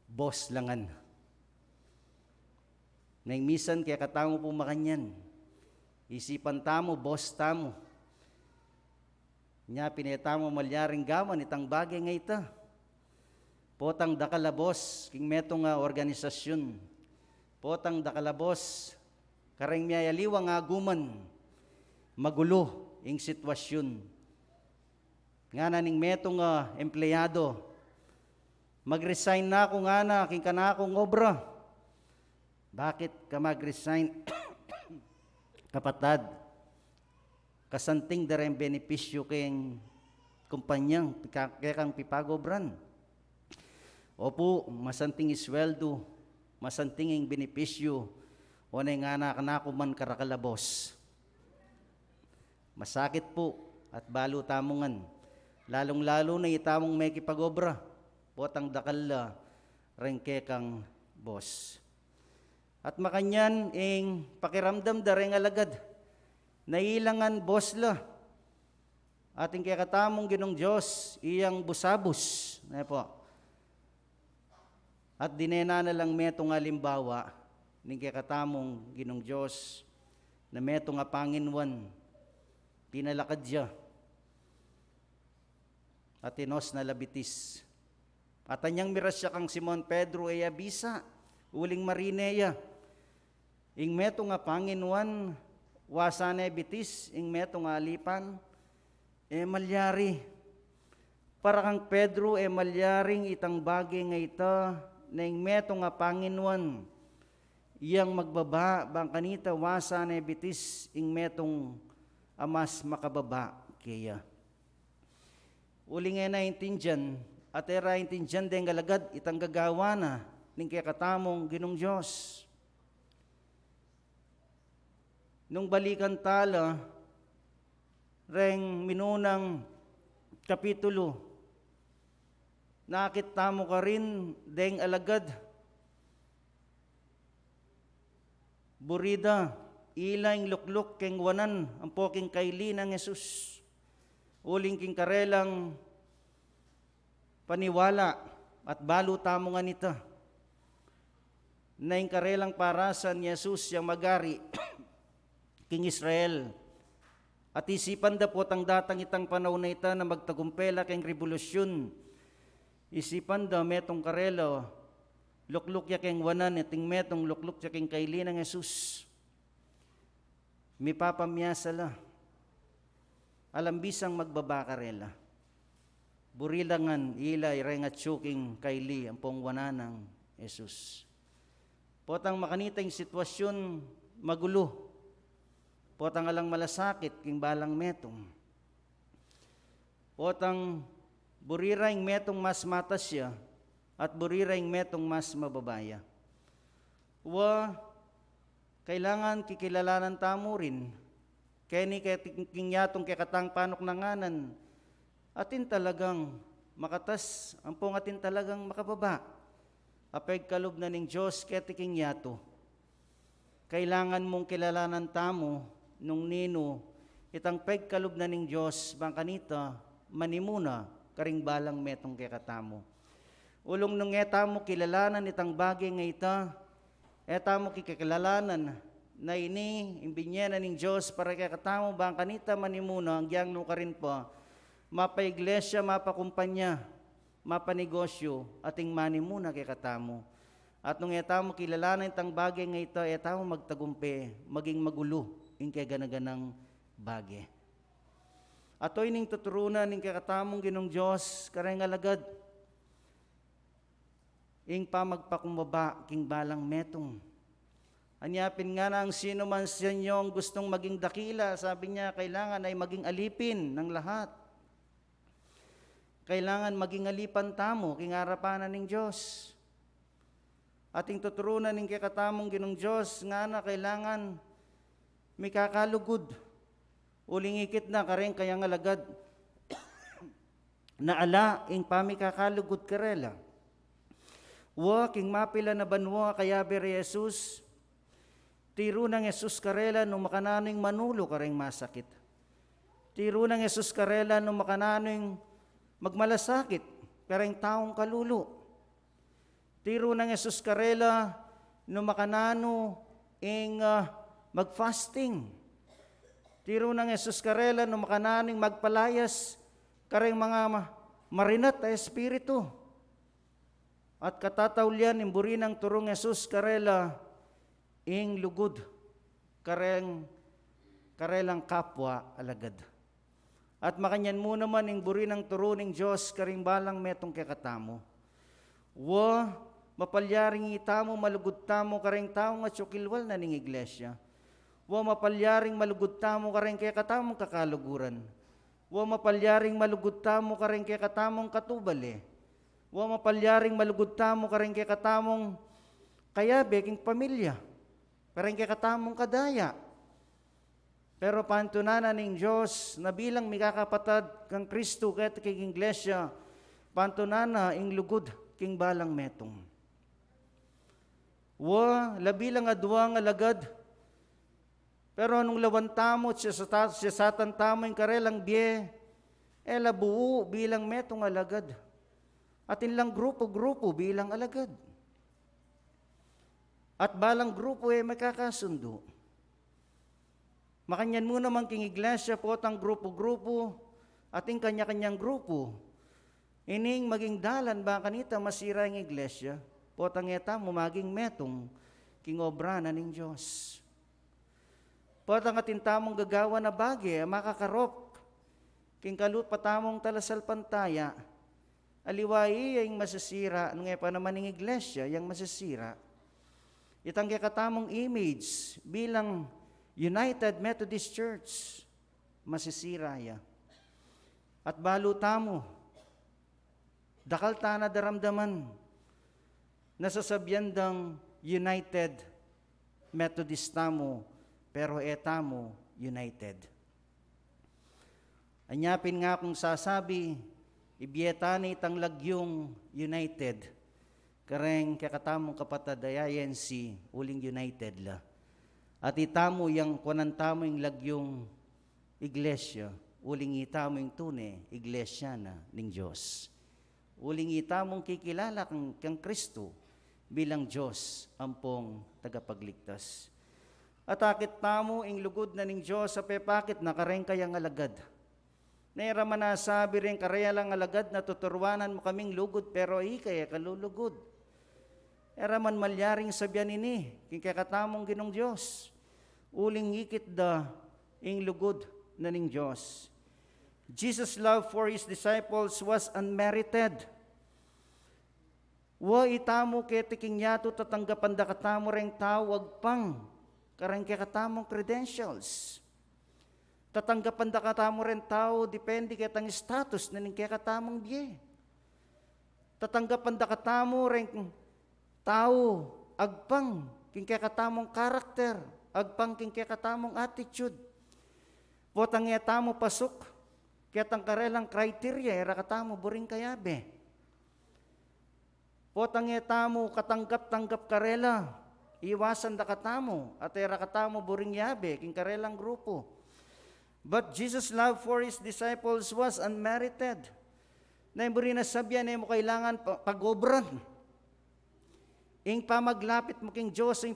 boss langan. Nang misan kaya katamo po makanyan, isipan tamo, boss tamo. Nya pinetamo malyaring gaman itang bagay nga ita. Potang dakalabos, king metong nga organisasyon. Potang dakalabos, kareng miyayaliwa nga aguman, magulo ing sitwasyon. Nga naning metong nga empleyado, mag-resign na ako nga na, king kanakong obra. Bakit ka mag-resign? Kapatad, kasanting dareng benepisyo kayong kumpanyang kaya kang pipagobran. Opo, masanting isweldo, masanting ang benepisyo, o na nga anak man karakalabos. Masakit po at balo tamongan, lalong-lalo na itamong may kipagobra, potang dakal rengke kang boss. At makanyan ing pakiramdam dareng alagad, nailangan boss la, ating kaya katamong ginong Diyos, iyang busabos, na po. At dinena na lang meto nga limbawa, ning kaya katamong ginong Diyos, na meto nga panginwan, pinalakad siya, at tinos na labitis. At anyang miras siya kang Simon Pedro e abisa, uling marineya, ing meto nga panginwan, wasane bitis, ing meto nga alipan, malyari. Para kang Pedro, malyaring itang bagay nga ita, na ing meto nga panginwan, iyang magbaba, bang kanita wasane bitis, ing metong amas makababa kaya. Uli nga naintindihan, at era intindihan din galagad, itang gagawa na, ning kaya katamong ginong Diyos. Nung balikan tala, reng minunang kapitulo, nakita mo ka rin, deng alagad, burida, ilaing lukluk keng wanan ang poking kaili ng Jesus. Uling king karelang paniwala at balo tamo nga nita. Na yung karelang parasan ni Jesus yung magari king Israel. At isipan da po tang datang itang panahon na ita na magtagumpela keng revolusyon. Isipan da metong karelo, lukluk ya keng wanan, iting metong lukluk ya keng kaili ng Jesus. Mi papamyasala. Alam bisang magbabakarela. Burilangan ila irengat syuking kaili ang pongwana ng Jesus. Potang makanita yung sitwasyon magulo. Potang alang malasakit king balang metong. Potang buriraing metong mas matas siya at buriraing metong mas mababaya. Kailangan kikilalanan tamo rin. Kaya ni kingyatong kekatang panok nanganan, atin talagang makatas, ampong atin talagang makababa. Apeg kalob na ning Diyos kaya kingyato. Kailangan mong kilalanan tamo nung nino, itang peg kalob na ning Diyos, bang kanita, manimuna, karing balang metong kekatamo. Ulong nung etamo kilalanan itang bagay nga ita, etamo kikilalanan, na ini imbinyanan ng Diyos para kay katamo bang kanita manimuna ang gyang no karin pa mapa iglesia, mapa kumpanya, mapa negosyo ating manimuna kay katamo. At nung etamo kilalanan itang bagay nga ito, etamo magtagumpe, maging magulo ing kay ganaganang bagay. Atoy ning tuturunan ning kay katamong Ginong Diyos kareng alagad ing pamagpakumbaba king balang metong. Anyapin nga na ang sino man sa inyo ang gustong maging dakila, sabi niya, kailangan ay maging alipin ng lahat. Kailangan maging alipan tamo, king harapanan ng Diyos. Ating tuturunan ng kikatamong Ginong Diyos, nga na kailangan may kakalugod. Uling ikit na kareng kayang alagad, na ala, ing pamikakalugod karela. King mapila na banwa kaya beri Jesus, tiro ng Jesus karela nung makananoing manulo kareng masakit. Tiro ng Jesus karela nung makananoing magmalasakit kareng taong kalulo. Tiro ng Jesus karela nung makanano ing magfasting. Tiro ng Jesus karela nung makananoing magpalayas kareng mga marinat na espiritu. At katatawlian imburi ng turong Jesus karela ing lugod karelang kapwa alagad. At makanyan mo naman ing buri ng turo ng Diyos karing balang metong kekatamo. Mapalyaring itamo malugod tamo karing taong at syukilwal na ning iglesia. Mapalyaring malugod tamo karing kekatamong kakaluguran. Mapalyaring malugod tamo karing kekatamong katubale. Mapalyaring malugod tamo karing kekatamong kayabe king pamilya. Kareng kekatamong kadaya. Pero pantunanan ng Diyos na bilang mikakapatad kang Kristo kahit king iglesia, pantunana ing lugod king balang metong. Labilang adwa nga lagad. Pero nung lawantamot siya satan tamo ing karelang bie, labuo bilang metong alagad. At inlang grupo-grupo bilang alagad. At balang grupo makakasundo. Makanyan mo naman king iglesia po ang grupo-grupo ating kanya-kanyang grupo. Ining maging dalan ba kanita masira ang iglesia? Po ang eta mo maging metong king obra na ng Diyos. Po ang atintamong gagawa na bagay makakarop king kalut patamong talasal pantaya. Aliwai yung masasira nung pa naman ng iglesia yung masasira. Itang katamong image bilang United Methodist Church, masisira ya. At balo tamo, dakal tana daramdaman, nasasabyandang United Methodist tamo, pero etamo united. Anyapin nga kung sasabi, ibiyetani itang lagyong united, kareng kakatamong kapatadayayan si uling united la. At itamo yung kunan tamo yung lagyong iglesia, uling itamo yung tune, iglesia na ning Diyos. Uling itamong kikilala kang Kristo bilang Diyos ampong tagapagligtas. At akit tamo ing lugod na ning Diyos sa pepakit na kareng kayang alagad. Naira manasabi rin karaya lang alagad na tuturwanan mo kaming lugod pero ikay kalulugod. Era man malyaring sabyan ini, king kakatamong ginong Diyos. Uling ikit da ing lugod na ning Diyos. Jesus' love for His disciples was unmerited. Wa itamo ketiking yato tatanggapan da katamo reng tawag pang kareng katamong credentials. Tatanggapan da katamo ren tao depende kitang status na ning katamong biye. Tatanggapan da katamo ren tao agpang king katamong karakter, agpang king katamong attitude. Potang yatamo pasok, kitang karelang kriteria, era katamo buring kayabe. Potang yatamo katanggap-tanggap karela, iwasan da katamo, at era katamo buring yabe, king karelang grupo. But Jesus' love for His disciples was unmerited. Na imburi na sabyan mo kailangan pagobran. Ing pamaglapit mo king Diyos, ing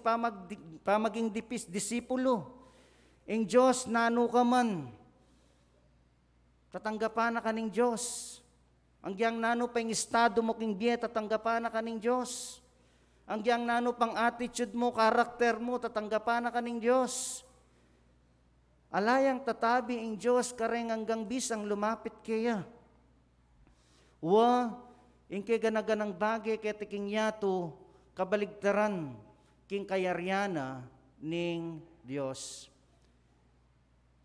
pamaging disipulo. Ing Diyos, nano ka man. Tatanggapan na ka ning Diyos. Ang giyang nano pa ing estado mo king biye, tatanggapan na ka ning Diyos. Ang giyang nano pang attitude mo, karakter mo, tatanggapan na ka ning Diyos. Alayang tatabi ing Diyos kareng hanggang bisang lumapit kaya. Wa, ing kay ganaganang bagay kay tiking yato, kabaligtaran king kayaryana ning Dios.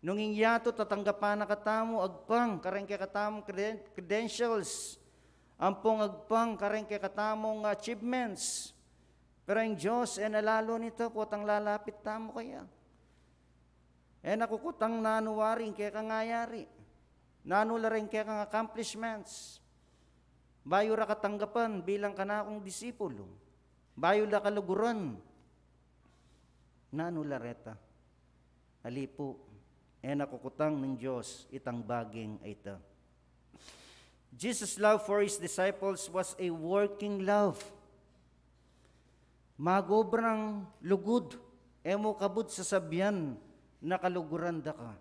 Nung ingyato tatanggapan na katamo agpang kareng kay katamong credentials, ampong agpang kareng kay katamong achievements. Pero ang Dios nalalo nito po tang lalapit tamo kaya. Nakukutang nanuwaring kay kangayari. Nanula rin kay kang accomplishments. Bayo ra katanggapan bilang kanakong disipulo. Bayo la kaluguran. Nanula reta. Alipo. Nakukutang ng Diyos itang baging ita. Jesus' love for His disciples was a working love. Magobrang lugod. Emo kabud sa sabyan nakaluguran da ka.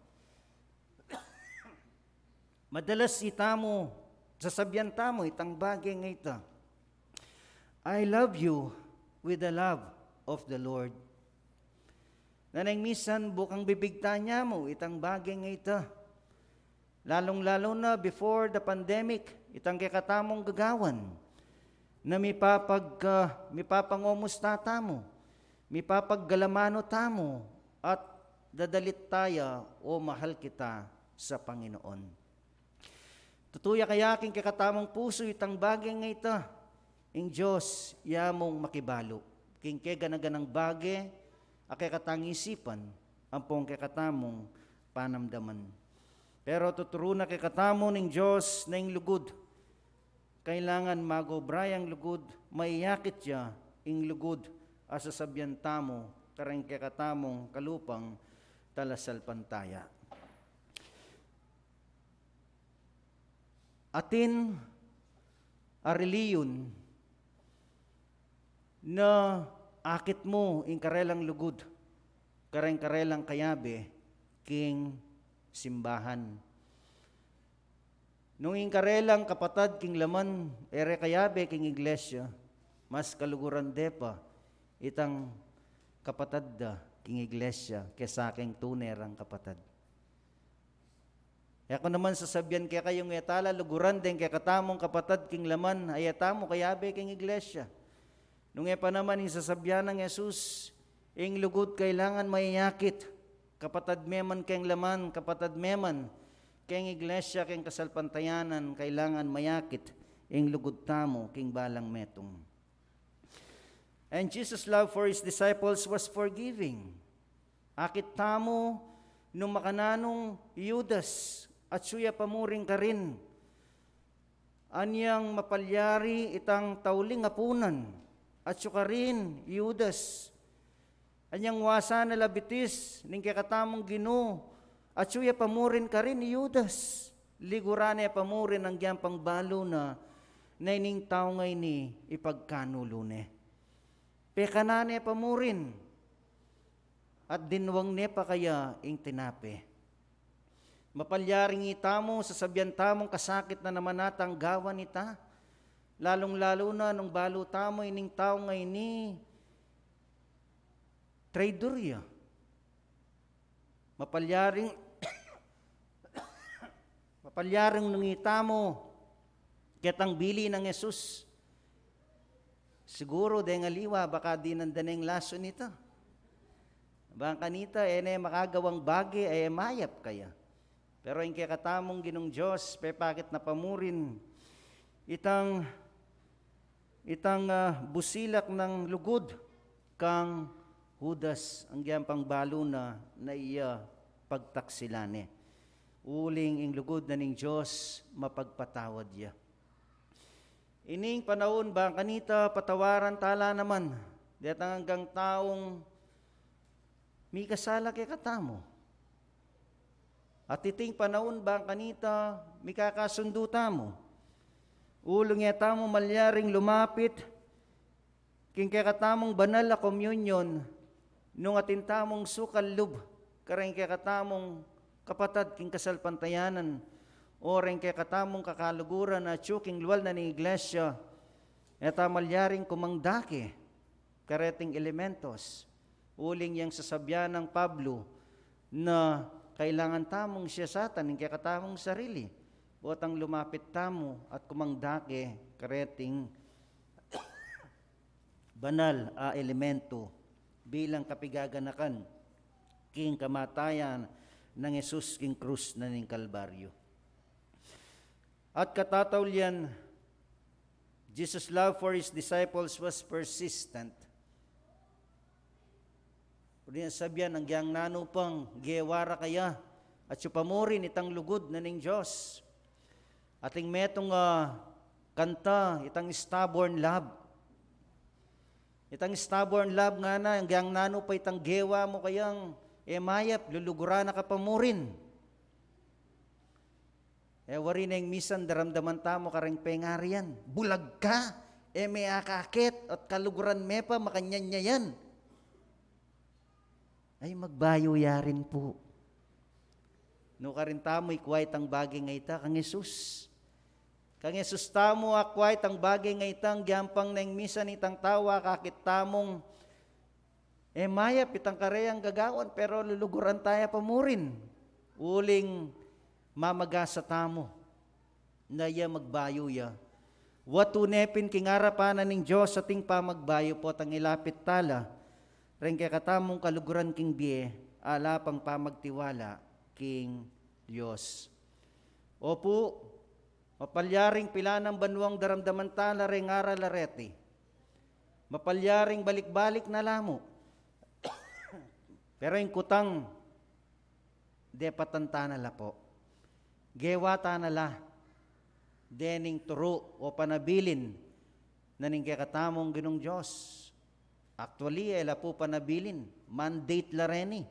Madalas itamo, sasabihan tamo itang bagay nga ita. I love you with the love of the Lord. Nanang misan bukang bibigta niya mo itang bagay nga ita. Lalong-lalo na before the pandemic, itang kakatamong gagawan na mipapangomusta tamo, mipapaggalamano tamo, at dadalit tayo o mahal kita sa Panginoon. Tutuya kaya aking kakatamang puso itang bagay nga ita, ing Diyos yamong makibalo. King keganaganang bagay, akay katangisipan, ampong kakatamong panamdaman. Pero tuturo na kekatamo ning Diyos na ing lugod. Kailangan magobrayang lugod, maiyakit siya ing lugod asasabyan tamo, kareng kekatamong kalupang talasal pantaya. Atin a reliyon na akit mo ing karelang lugod, kareng-karelang kayabe, king simbahan. Nung ing karelang kapatad king laman, ere kayabe king iglesia, mas kaluguran depa, itang kapatad da king iglesia, kesa aking tunerang kapatad. Kaya ko naman sasabihan kaya kayong etala, luguran din kaya katamong kapatad king laman, ayatamo kayabe king iglesia. Nung pa naman yung sasabihan ng Jesus, ing lugod kailangan mayakit, kapatad meman kayong laman, kapatad meman, kayong iglesia, kayong kasalpantayanan, kailangan mayakit, ing lugod tamo, king balang metong. And Jesus' love for His disciples was forgiving. Akit tamo nung makananong Judas at suya pamuring ka rin. Anyang mapalyari itang tauling apunan at suka rin Judas. Anyang wasa na labitis, ning kakatamong Ginoo, at suya pamurin ka rin ni Judas. Ligurane pamurin ang giyang pangbalo na ining tao ngay ni ipagkanulune. Pekanane pamurin, at dinwang ne pa kaya ing tinape. Mapalyaring itamo sa sabyan tamong kasakit na naman natang gawan ita, lalong-lalo na nung balo tamo ining tao ngay ni traidorya. Mapalyaring nung itamo ketang bili ng Jesus. Siguro dahil aliwa, baka di nandaneng laso nito. Baka kanita, makagawang bagi, mayap kaya. Pero yung kakatamong Ginong Diyos, pepakit na pamurin, itang busilak ng lugod, kang Judas, ang giyang pangbalo na iya pagtaksilane. Uling ing lugod na ning Diyos, mapagpatawad ya. Ining panahon ba kanita patawaran tala naman, detang hanggang taong may kasala kay katamo. At iting panahon ba kanita may kakasundo tamo. Ulong yata mo malyaring lumapit king kay katamong banal na communion nung atintamong sukal lub kareng kay katamong kapatad king kasalpantayanan o ring kay katamong kakaluguran na tsuking luwal na ni iglesia eta malyaring kumangdake kareting elementos uling yang sasabyan ng Pablo na kailangan tamong siya satan ning kay katamong sarili buot ang lumapit tamo at kumangdake kareting banal a elemento bilang kapigaganakan king kamatayan ng Jesus king krus na ning Kalbaryo. At katatawlian, Jesus' love for His disciples was persistent. Kung sabihan, ang giyang nanupang giewara kaya at supamurin itang lugod na ning Diyos. Ating metong kanta, itang stubborn love. Itang stubborn love nga na, ang giyang nanupa itang gewa mo kayang mayap, lulugura na kapamurin. Wari na yung misan, daramdaman tamo kareng pengarian. Bulag ka, may akakit, at kaluguran me pa, makanyan niya yan. Ay, magbayo yarin po. No karin tamo, ikway tang bagay nga ita, kang Jesus. Kang Jesus tamo, akway tang bagay nga itang, giyampang na yung misan itang tawa, kakit tamong, mayap, itang kareyang gagawan, pero luluguran tayo pamurin. Uling, mamagasa tamo na iya magbayo ya. Watunepin kingarapanan ning Diyos sa ting pamagbayo po tang ilapit tala. Ren kay katamong kaluguran king biye, ala pang pamagtiwala king Diyos. Opo, mapalyaring pila ng banwang daramdaman tala ring aralarete. Mapalyaring balik-balik na lamo. Pero yung kutang, depatanta na la po. Gewata na la, dening turo o panabilin na ning kakatamong Ginong Diyos. Actually, la po panabilin, mandate la reni.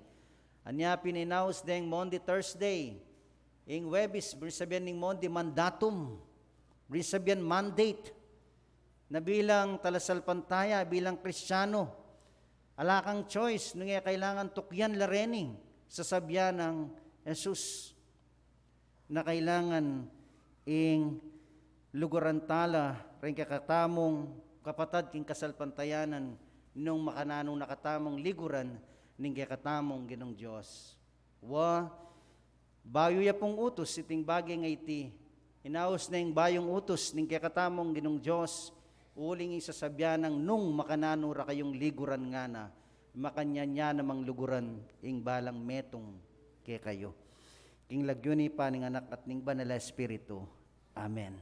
Anya pininaus deng Monday, Thursday, ing Webis, brisabian ning Monday, mandatum, brisabian mandate, na bilang talasalpantaya, bilang Kristiyano, alakang choice, nung kailangan tukyan la reni, sasabyan ng Jesus, na kailangan ing luguran tala rin kakatamong kapatad king kasalpantayanan nung makananong nakatamong liguran ning kakatamong Ginong Diyos. Bayo ya pong utos iting bagay nga iti inaos na yung bayong utos ning kakatamong Ginong Diyos uling isasabyan ng nung makanano ra kayong liguran nga na makanya niya namang luguran ing balang metong ke kayo. King lagyuni pa ning anak at ning banal na Espiritu. Amen.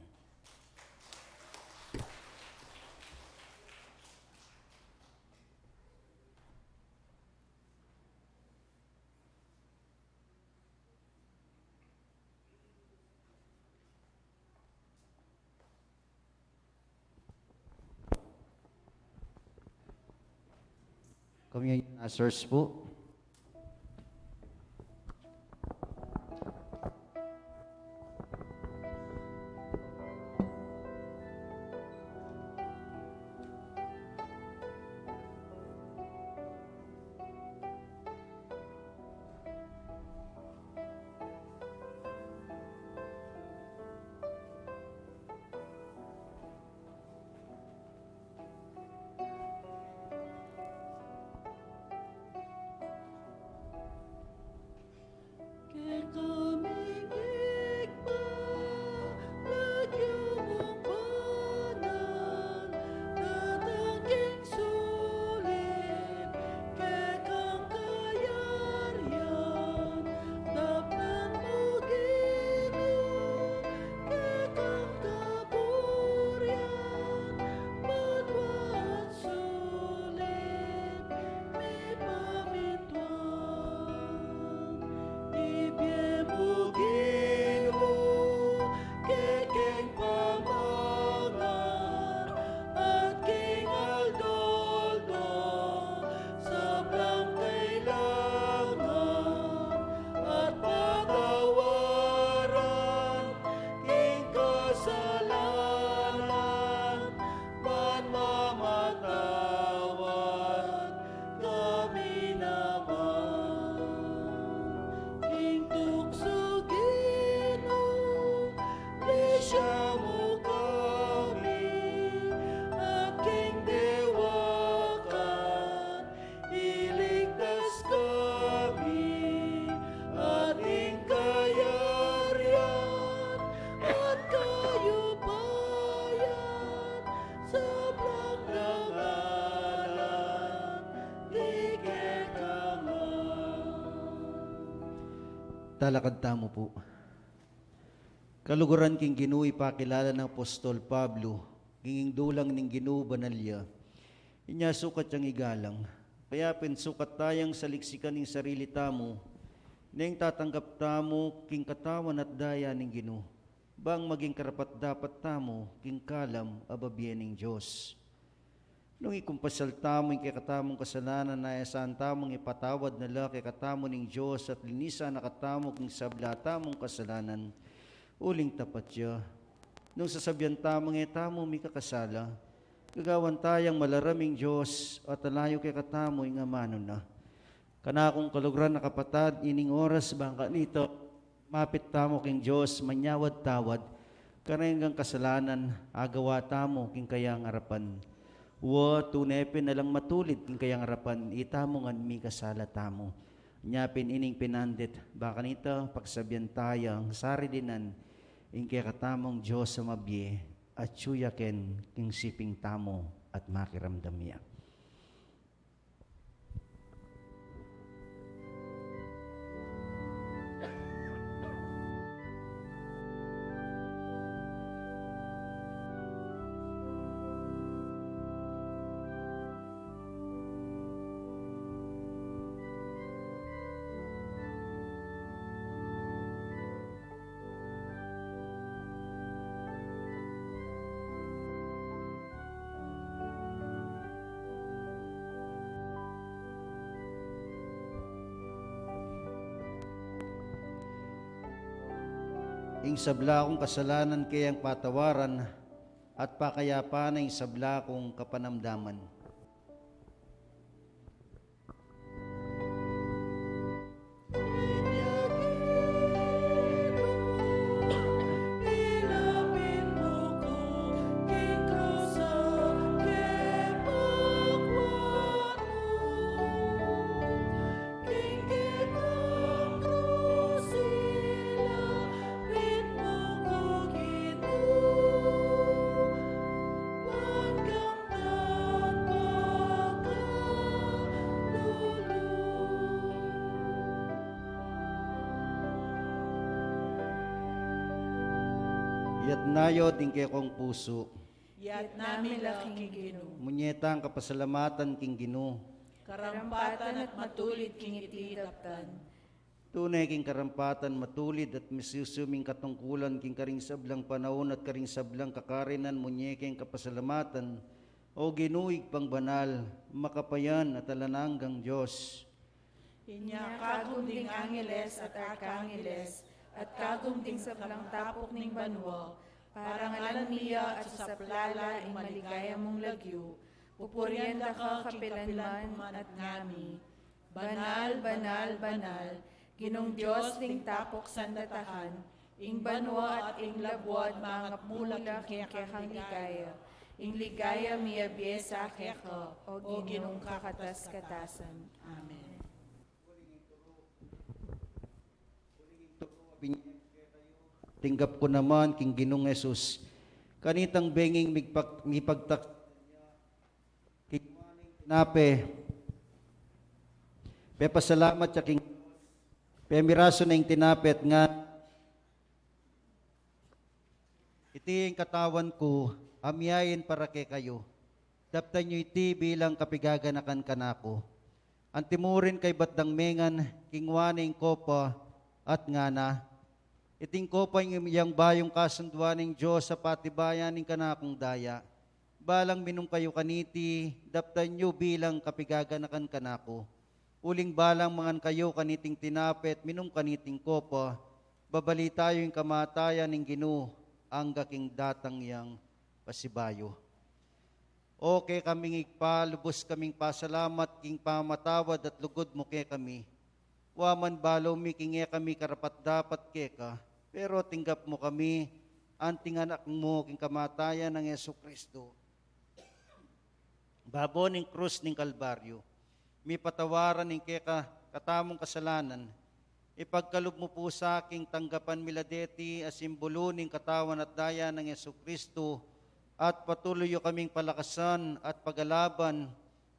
Communion ushers po. Talakad tamo po. Kaluguran king Ginoo ipakilala ng Apostol Pablo, kinging dulang ning Ginoo banalya. Inya sukat yang igalang. Kaya sukat tayang saliksikan ning sarili tamo, neng tatanggap tamo king katawan at daya ning Ginoo. Bang maging karapat dapat tamo king kalam ababyen ning Dios. Nung ikumpasal tamo yung kakatamong kasalanan na saan tamong ipatawad nala kay katamo ning Diyos at linisa na katamo king sabla tamong kasalanan, uling tapat siya. Nung sasabyan tamong tamo may kakasala, gagawan tayang malaraming Diyos at alayo kay katamo yung amano na. Kanakong kalugran na kapatad, ining oras bangka nito, mapit tamo king Diyos, manyawad-tawad, karenggang kasalanan, agawa tamo king kayang harapan. Wa tunepin na lang matulid king kayang harapan, itamongan mi kasala tamo. Nyapin ining pinandit, baka nito pagsabyan tayang sari dinan, ing kaya katamong Diyos sa mabye, at suyaken king siping tamo at makiramdam niya. Ing sabla kong kasalanan kayang patawaran at pakayapan ng sabla kong kapanamdaman. Yat nayo tingke kong puso, Yat namin laking Ginoo, munyetang kapasalamatan king Ginoo. karampatan at matulid king itidaptan. Tunay king karampatan matulid at misusuming katungkulan king karing sablang panahon at karing sablang kakarinan munyekeng kapasalamatan O ginuig pang banal, makapayan at talananggang Diyos. Inya kagum ding angeles at arkangeles, at kagum ding sablang tapok ning banwa, parangalan miya at sa saplala ing maligaya mong lagyo, pupurienda ka kapilanman at ngami. Banal, banal, banal, ginong Diyos ding tapok sandatahan, ing banwa at ing labwad mga mula kekang ligaya. Ing ligaya miya biesa keka, o ginong kakatas-katasan. Amen. Tinggap ko naman king Ginong Jesus. Kanitang benging mipagtak king maning nape. Pasalamat sa king miraso na yung tinapet nga iti yung katawan ko amyayin para kay kayo. Daptan nyo iti bilang kapigaganakan kanako. Antimurin kay batdang mengan kingwaning kopa at ngana. Iting kopa yung bayong kasunduan ng Diyos sa patibayan ng kanakong daya. Balang minum kayo kaniti, daptan nyo bilang kapigaganakan kanako. Uling balang mangan kayo kaniting tinapet, minum kaniting kopa, babali tayo yung kamatayan ng Ginoo, ang gaking datang yang pasibayo. Okay kaming igpalubos kaming pasalamat, king pamatawad at lugod mo ke kami. Waman balaw mi kinge kami karapat dapat keka, pero tinggap mo kami, anting anak mo king kamatayan ng Yesu Kristo. Babo ning krus ning Kalbaryo, mi patawaran ning keka katamong kasalanan, ipagkalub mo po sa aking tanggapan miladeti as simbolo ning katawan at daya ng Yesu Kristo, at patuloy kaming palakasan at pagalaban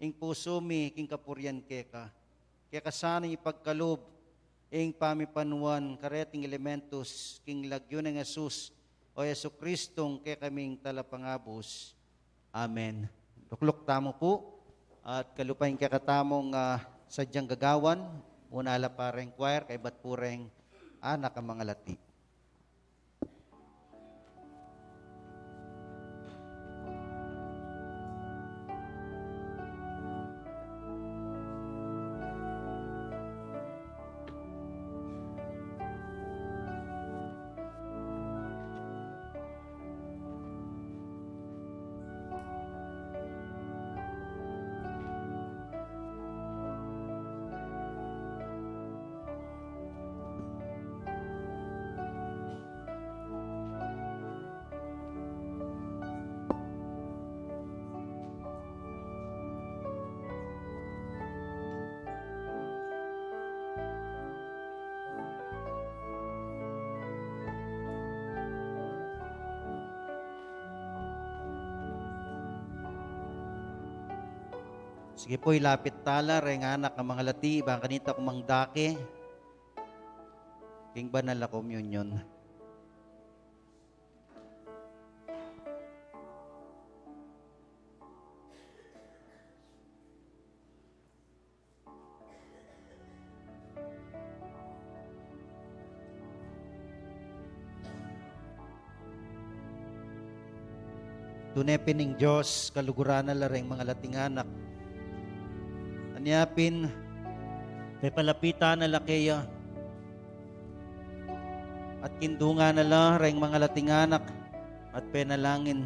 ing puso mi king kapuryan keka. Kaya kasana ipagkalob ing pamipanuan kareting elementos king lagyo ng Jesus o Yesu Kristong kaya kaming talapangabos. Amen. Luklok tamo po at kalupain kakatamong sadyang gagawan. Unala pareng choir kay bat pureng anak ang mga lati. Sige po, ilapit tala, reng anak ng mga lati, ibang kanita kumang dake, king banal na communion. Tunepin ng Diyos, kaluguran na lareng mga lating anak. Anyapin, kay palapitan na lakeya, at kindunga na lareng mga lating anak, at penalangin.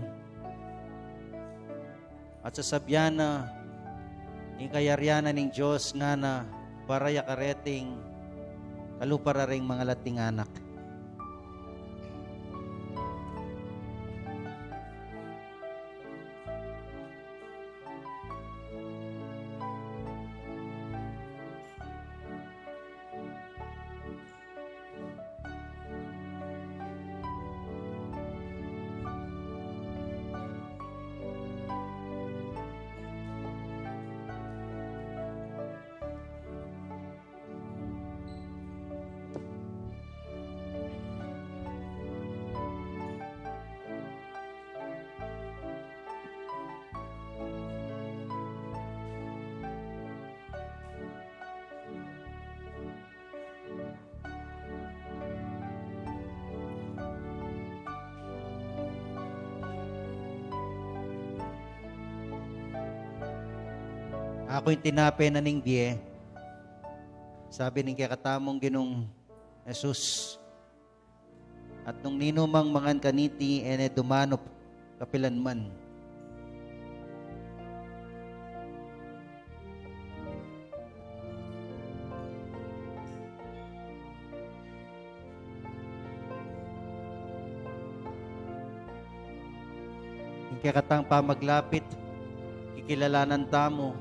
At sasabyan na, yung kayaryanan ng Diyos nga na, para yakareting, kalupara ring mga lating anak. Ako'y tinapay na ning diye. Sabi ning kakatamong Ginong Jesus. At nung ninumang mangan kaniti, ene dumanop kapilanman. Kaya katang pamaglapit, kikilalanan tamo,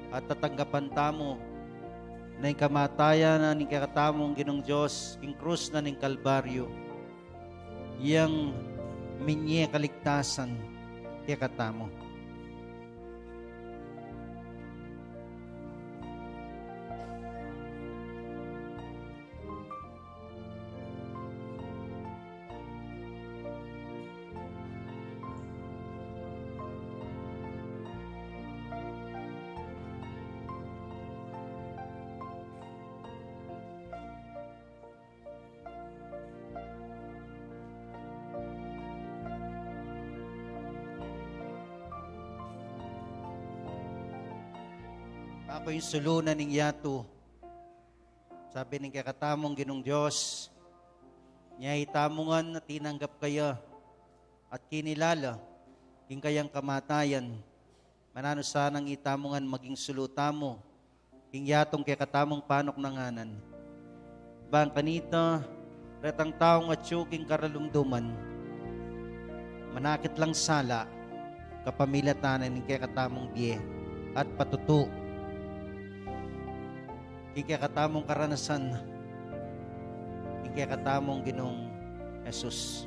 at tatanggapan tamo, na yung kamatayan na ning kakatamong Ginong Diyos, king krus na ning Kalbaryo, yang minye kaligtasan, kaya katamo. Ako yung sulunan ning yato. Sabi ning kakatamong Ginong Diyos, niya itamongan na tinanggap kaya at kinilala king kayang kamatayan. Manano sanang itamongan maging sulutamo king yatong kakatamong panok nanganan. Bang kanita, retang taong at king karalumduman, manakit lang sala, kapamilatanan ning kakatamong biye at patutu. Ikakatamong karanasan, ikakatamong Ginong Jesus.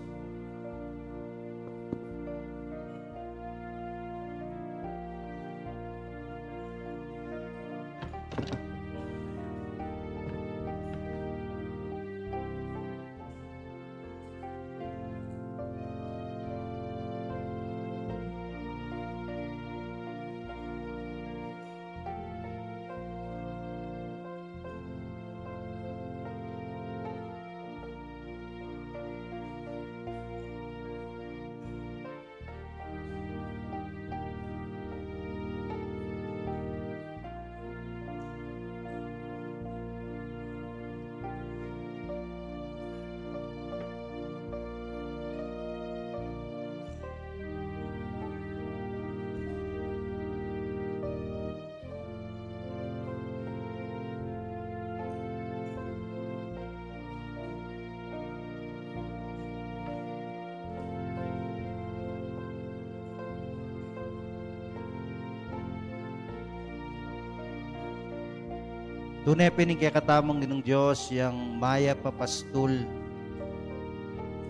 Tunay pining kakatamong Ginong Diyos, yang maya papastul.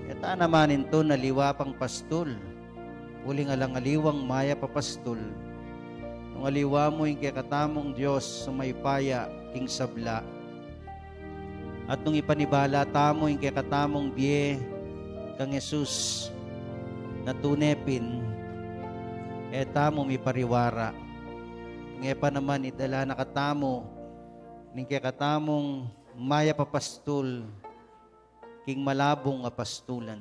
Eta naman ito naliwa pang pastul. Uling alang aliwang maya papastul. Nung aliwa mo yung kakatamong Diyos, sumaypaya king sabla. At nung ipanibala tamo yung kakatamong biye kang Jesus na tunepin, eta mo mi pariwara. Ngepa naman idala nakatamo ning kakatamong maya papastul king malabong apastulan.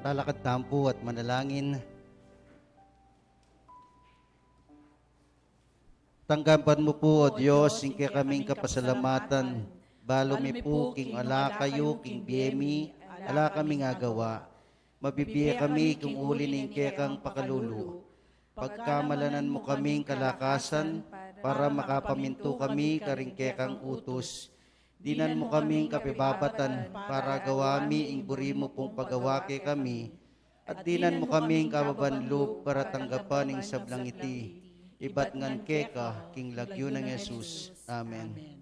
Talakad tampo at manalangin. Tanggapan mo po, O Diyos, ingke kaming kapasalamatan. Balo mi po, king ala kayo, king biemi, ala kaming agawa. Mabibiya kami kung uli ning kekang pakalulu. Pagkamalanan mo kaming kalakasan, para makapaminto kami karing kekang utos. Dinan mo kaming kapibabatan, para gawami ing buri mo pong pagawa ke kami. At dinan mo kaming kababanlog, para tanggapan ing sablang iti. Ibat ngan keka, king lagyo ng Jesus. Amen.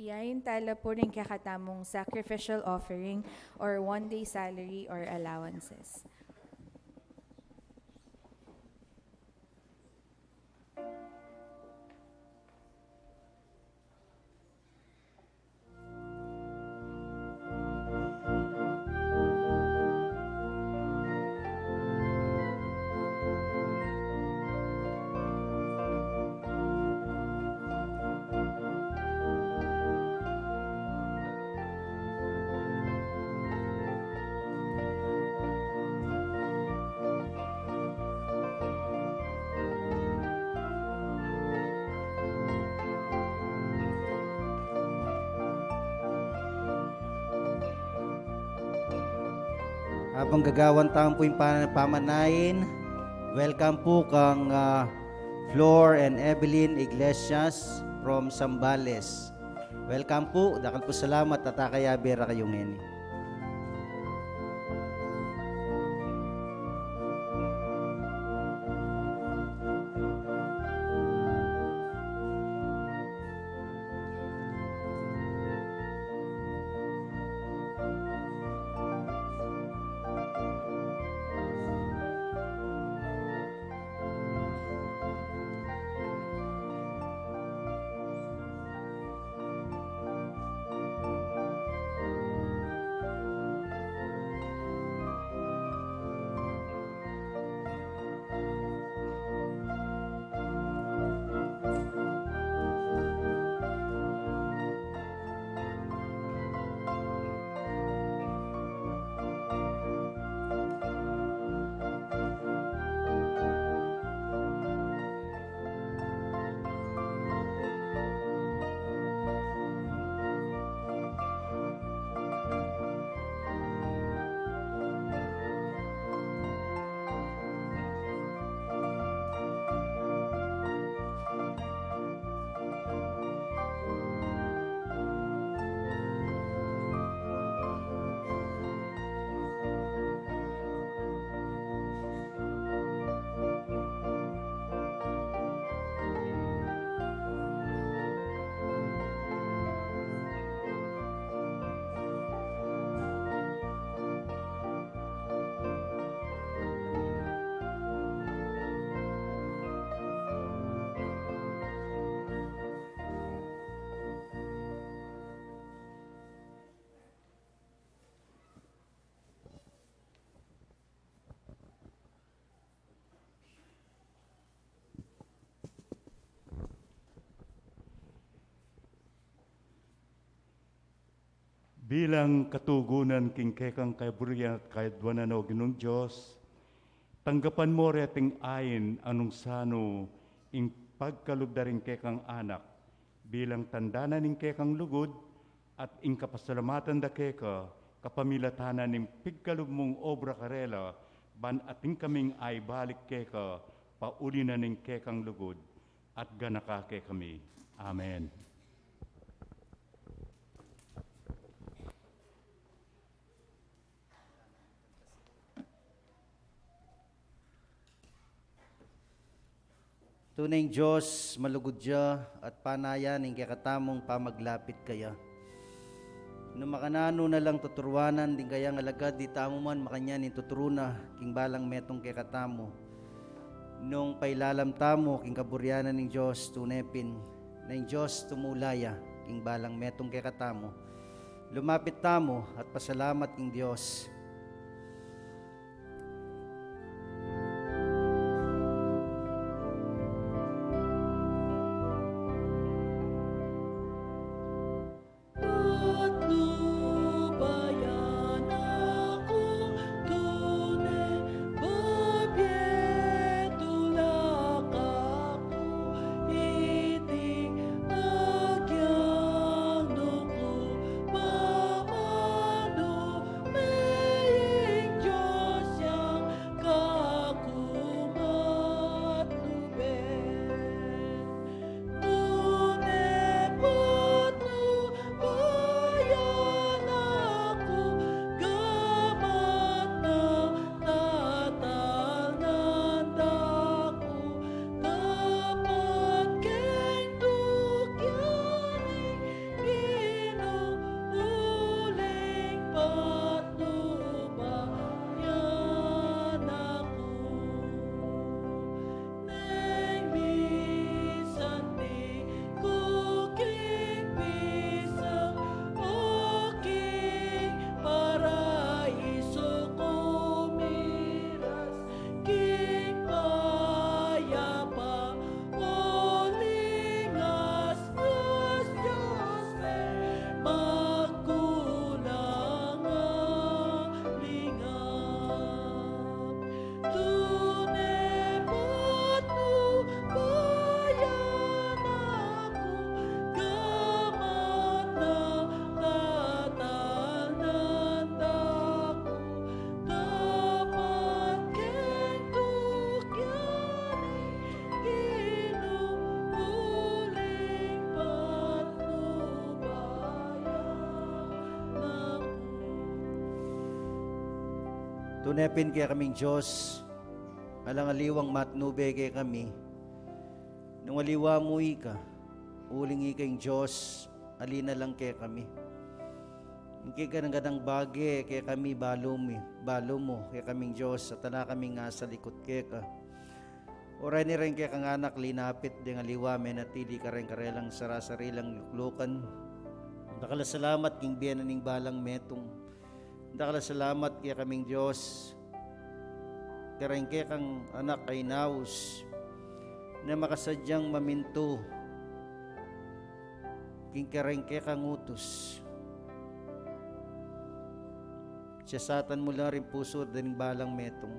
Iyayin tala po rin kakatamong sacrificial offering or one-day salary or allowances. Habang gagawan taon po yung pamanayin, welcome po kang Flor and Evelyn Iglesias from Zambales. Welcome po, dakal po salamat at kaya bera kayong heni. bilang katugunan king kekang kaiburian at kaidwanan o ginong Diyos, tanggapan mo reting ayin anong sano ing pagkalubdaring kekang anak bilang tandana ning kekang lugod at ing kapasalamatan da keka kapamilatanan ning pigkalub mong obra karela ban ating kaming ay balik keka pauli na ning kekang lugod at ganaka kami. Amen. Tunay Diyos, malugod siya at panayan ng kakatamong pamaglapit kaya. No makanano na lang tuturuanan din kaya alagad di tamo man makanyan in tuturuna king balang metong kekatamo. Nung pailalam tamo king kaburyanan ng Diyos tunepin na yung Diyos tumulaya king balang metong kekatamo. Lumapit tamo at pasalamat king Diyos. Patnubayan ako, tunay babiyetulak ako, iting agyano ko, mamano maying Diyos yang kakumat lubet. Tunay patnubayan ako, gamat na natalnan dako, dapat keng tukyaning inuuling patnubayan ako. Neng minsan di kuking pisang oking paraiso kumiras king payapa olingas Diyos Diyos magkulang lingap. Tunay patnubayan ako, gamat na natalnan dako, dapat keng tukyaning inuuling patnubayan ako. Tunepin kaya kaming Diyos, alang aliwang matnube kaya kami. Nung aliwa mo ka, uling ikang Diyos, alina lang kaya kami. Hindi ka ng ganang bagi kaya kami balo mo kaya kaming Diyos, at na kaming nga sa likod kaya ka. Oray ni rin kaya kang anak, linapit din aliwa, may natili ka rin karelang sarasarilang luklukan. Nakala salamat king biyanan ning balang metong. Nakala salamat kaya kaming Diyos. Karain kaya kang anak ay naus na makasadyang maminto. King karain kaya kang utos. Siyasatan mo lang rin puso din balang metong.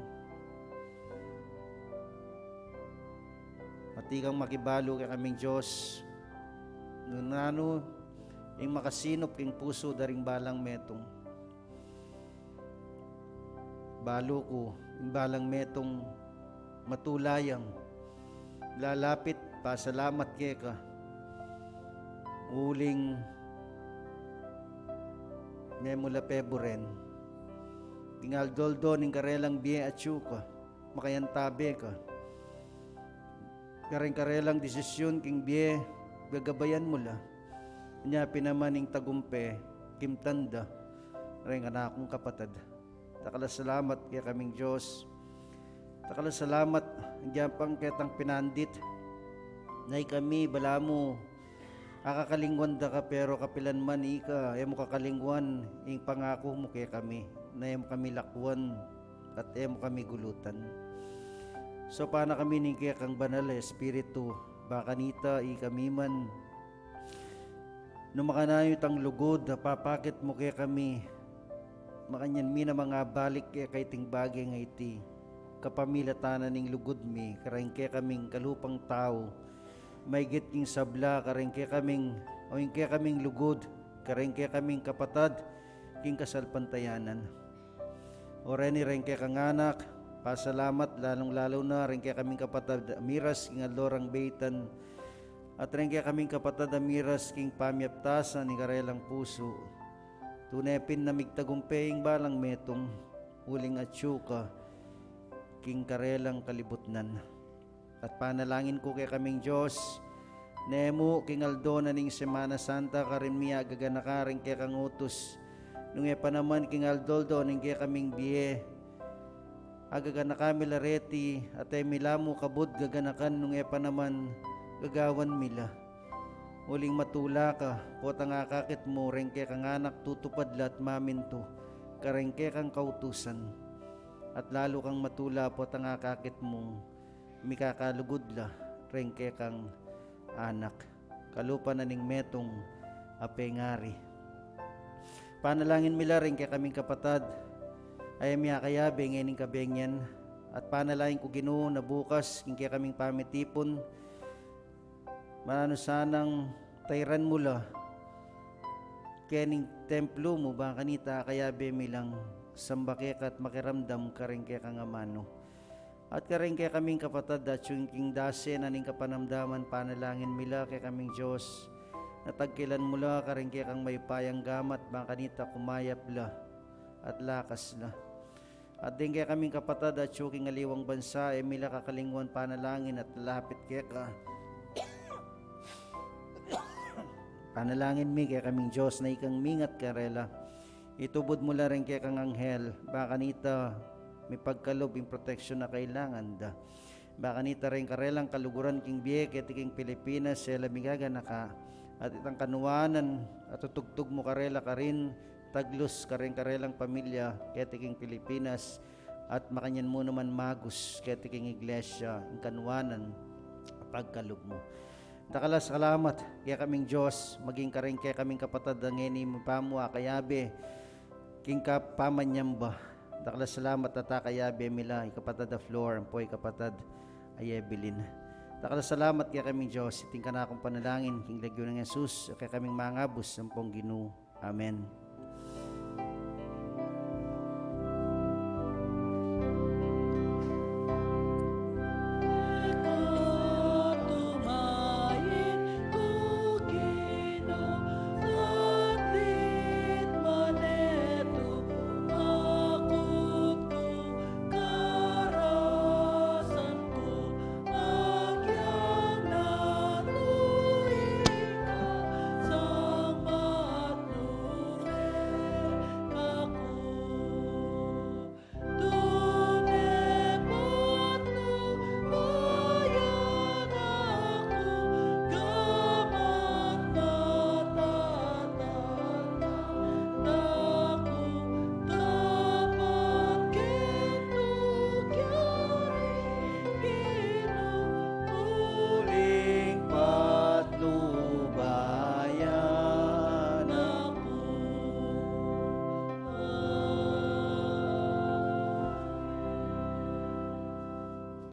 Matikang makibalo kaya kaming Diyos. Nunano yung makasinop king puso daring balang metong. Balo ko, yung balang metong matulayang, lalapit, pasalamat kaya ka. Uling memula peboren. Tingal doldo ning karelang biye at syuka, makayantabe ka. Karelang desisyon king biye, gagabayan mo la. Nya pinamaning tagumpe, kimtanda, rin anakong kapatid. Takala salamat kaya kaming Diyos. Takala salamat diyan pang ketang pinandit. Nay kami bala mo akakalingwan da ka pero kapilan man ika mo kakalingwan ing pangako mo kaya kami. Na mo kami lakwan at mo kami gulutan. So paano kami ning kaya kang banal Espiritu baka nita kami man Numakanayo tang lugod, papakit mo kaya kami. Makanyan mi na mga balik kaya kay ting bagay nga iti. Kapamilatanan ning lugod mi, karang kaya kaming kalupang tao. May git king sabla, karang kaya kaming lugod, karang kaya kaming kapatad, king kasalpantayanan. O reni rin kaya kang anak, pasalamat lalong-lalo na rin kaya kaming kapatad Amiras, king Alorang Beitan, at rin kaya kaming kapatad Amiras, king pamyaptasan, ni karelang puso. Tunepin na migtagumpeng balang metong, uling at syuka, king karelang kalibutnan. At panalangin ko kay kaming Diyos, Nemo, king Aldo na ning Semana Santa, karin miya gaganakaring kaya kang utos. Nung pa naman king Aldoldo, ning kaya kaming biye, agagan na kami lareti, at ay milamo kabud gaganakan, nung pa naman gagawan mila. Uling matula ka, potang akakit mo, rengke kang anak tutupad lat maminto, karengke kang kautusan. At lalo kang matula, potang akakit mo, mikakalugod la, rengke kang anak. Kalupa na ning metong apengari. Panalangin mila rin kaya kaming kapatad, ay miya kayabe ngayon kabengyan, at panalangin ko Ginoo na bukas, kaya kaming pamitipon, manano sanang tayran mula, kaya ning templo mo, ba kanita kayabe milang sambakek at makiramdam ka rin kaya kang amano. At ka rin kaya kaming kapatad, at yung king dase na ning kapanamdaman, panalangin mila kaya kaming Diyos, natagkilan mula ka rin kaya kang may payang gamat, bang kanita kumayap la at lakas la. At din kaya kaming kapatad at syuking aliwang bansa, mila kakalingwan panalangin at lapit kaya ka. Panalangin mi kaya kaming Diyos na ikang mingat karela. Itubod mula rin kaya kang anghel, baka kanita may pagkalob yung protection na kailangan da. Baka kanita rin karelang kaluguran king biye kaya tiking Pilipinas, sila migaga naka. At itang kanuwanan at tutugtog mo karela ka rin, taglos ka rin karelang pamilya, kaya tiking Pilipinas, at makanyan mo naman magus, kaya tiking iglesia, ang kanuwanan, pagkalog mo. Dakalas salamat, kaya kaming Diyos, maging ka rin kaya kaming kapatad, ang ngeni mo pamua, kayabe, king kapamanyamba. Dakalas salamat at kayabe mila, ikapatad the floor, ang po'y kapatad ay Evelyn. Dakalas salamat kaya kaming Diyos, iting ka na akong panalangin, king lagyo ng Jesus, kaya kaming mangabos, ang pong Ginoo. Amen.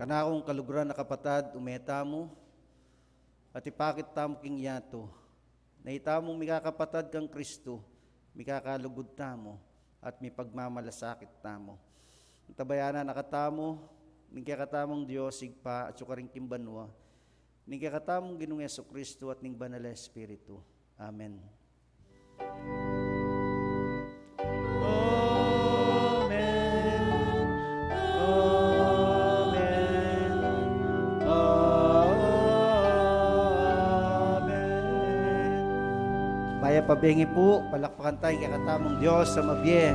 Kana akong kaluguran na kapatad, umeta mo, at ipakit tamo king yato, na itamong mikakapatad kang Kristo, mikakalugod tamo, at may pagmamalasakit tamo. Ang tabayanan nakatamo, ningkakatamong Diyos, sigpa, at sukaring kimbanwa, ningkakatamong Ginoong Yesu Kristo, at ning banal na Espiritu. Amen. Baya pabengi po, palakpakan tayo kaya katamong Diyos sa mabye.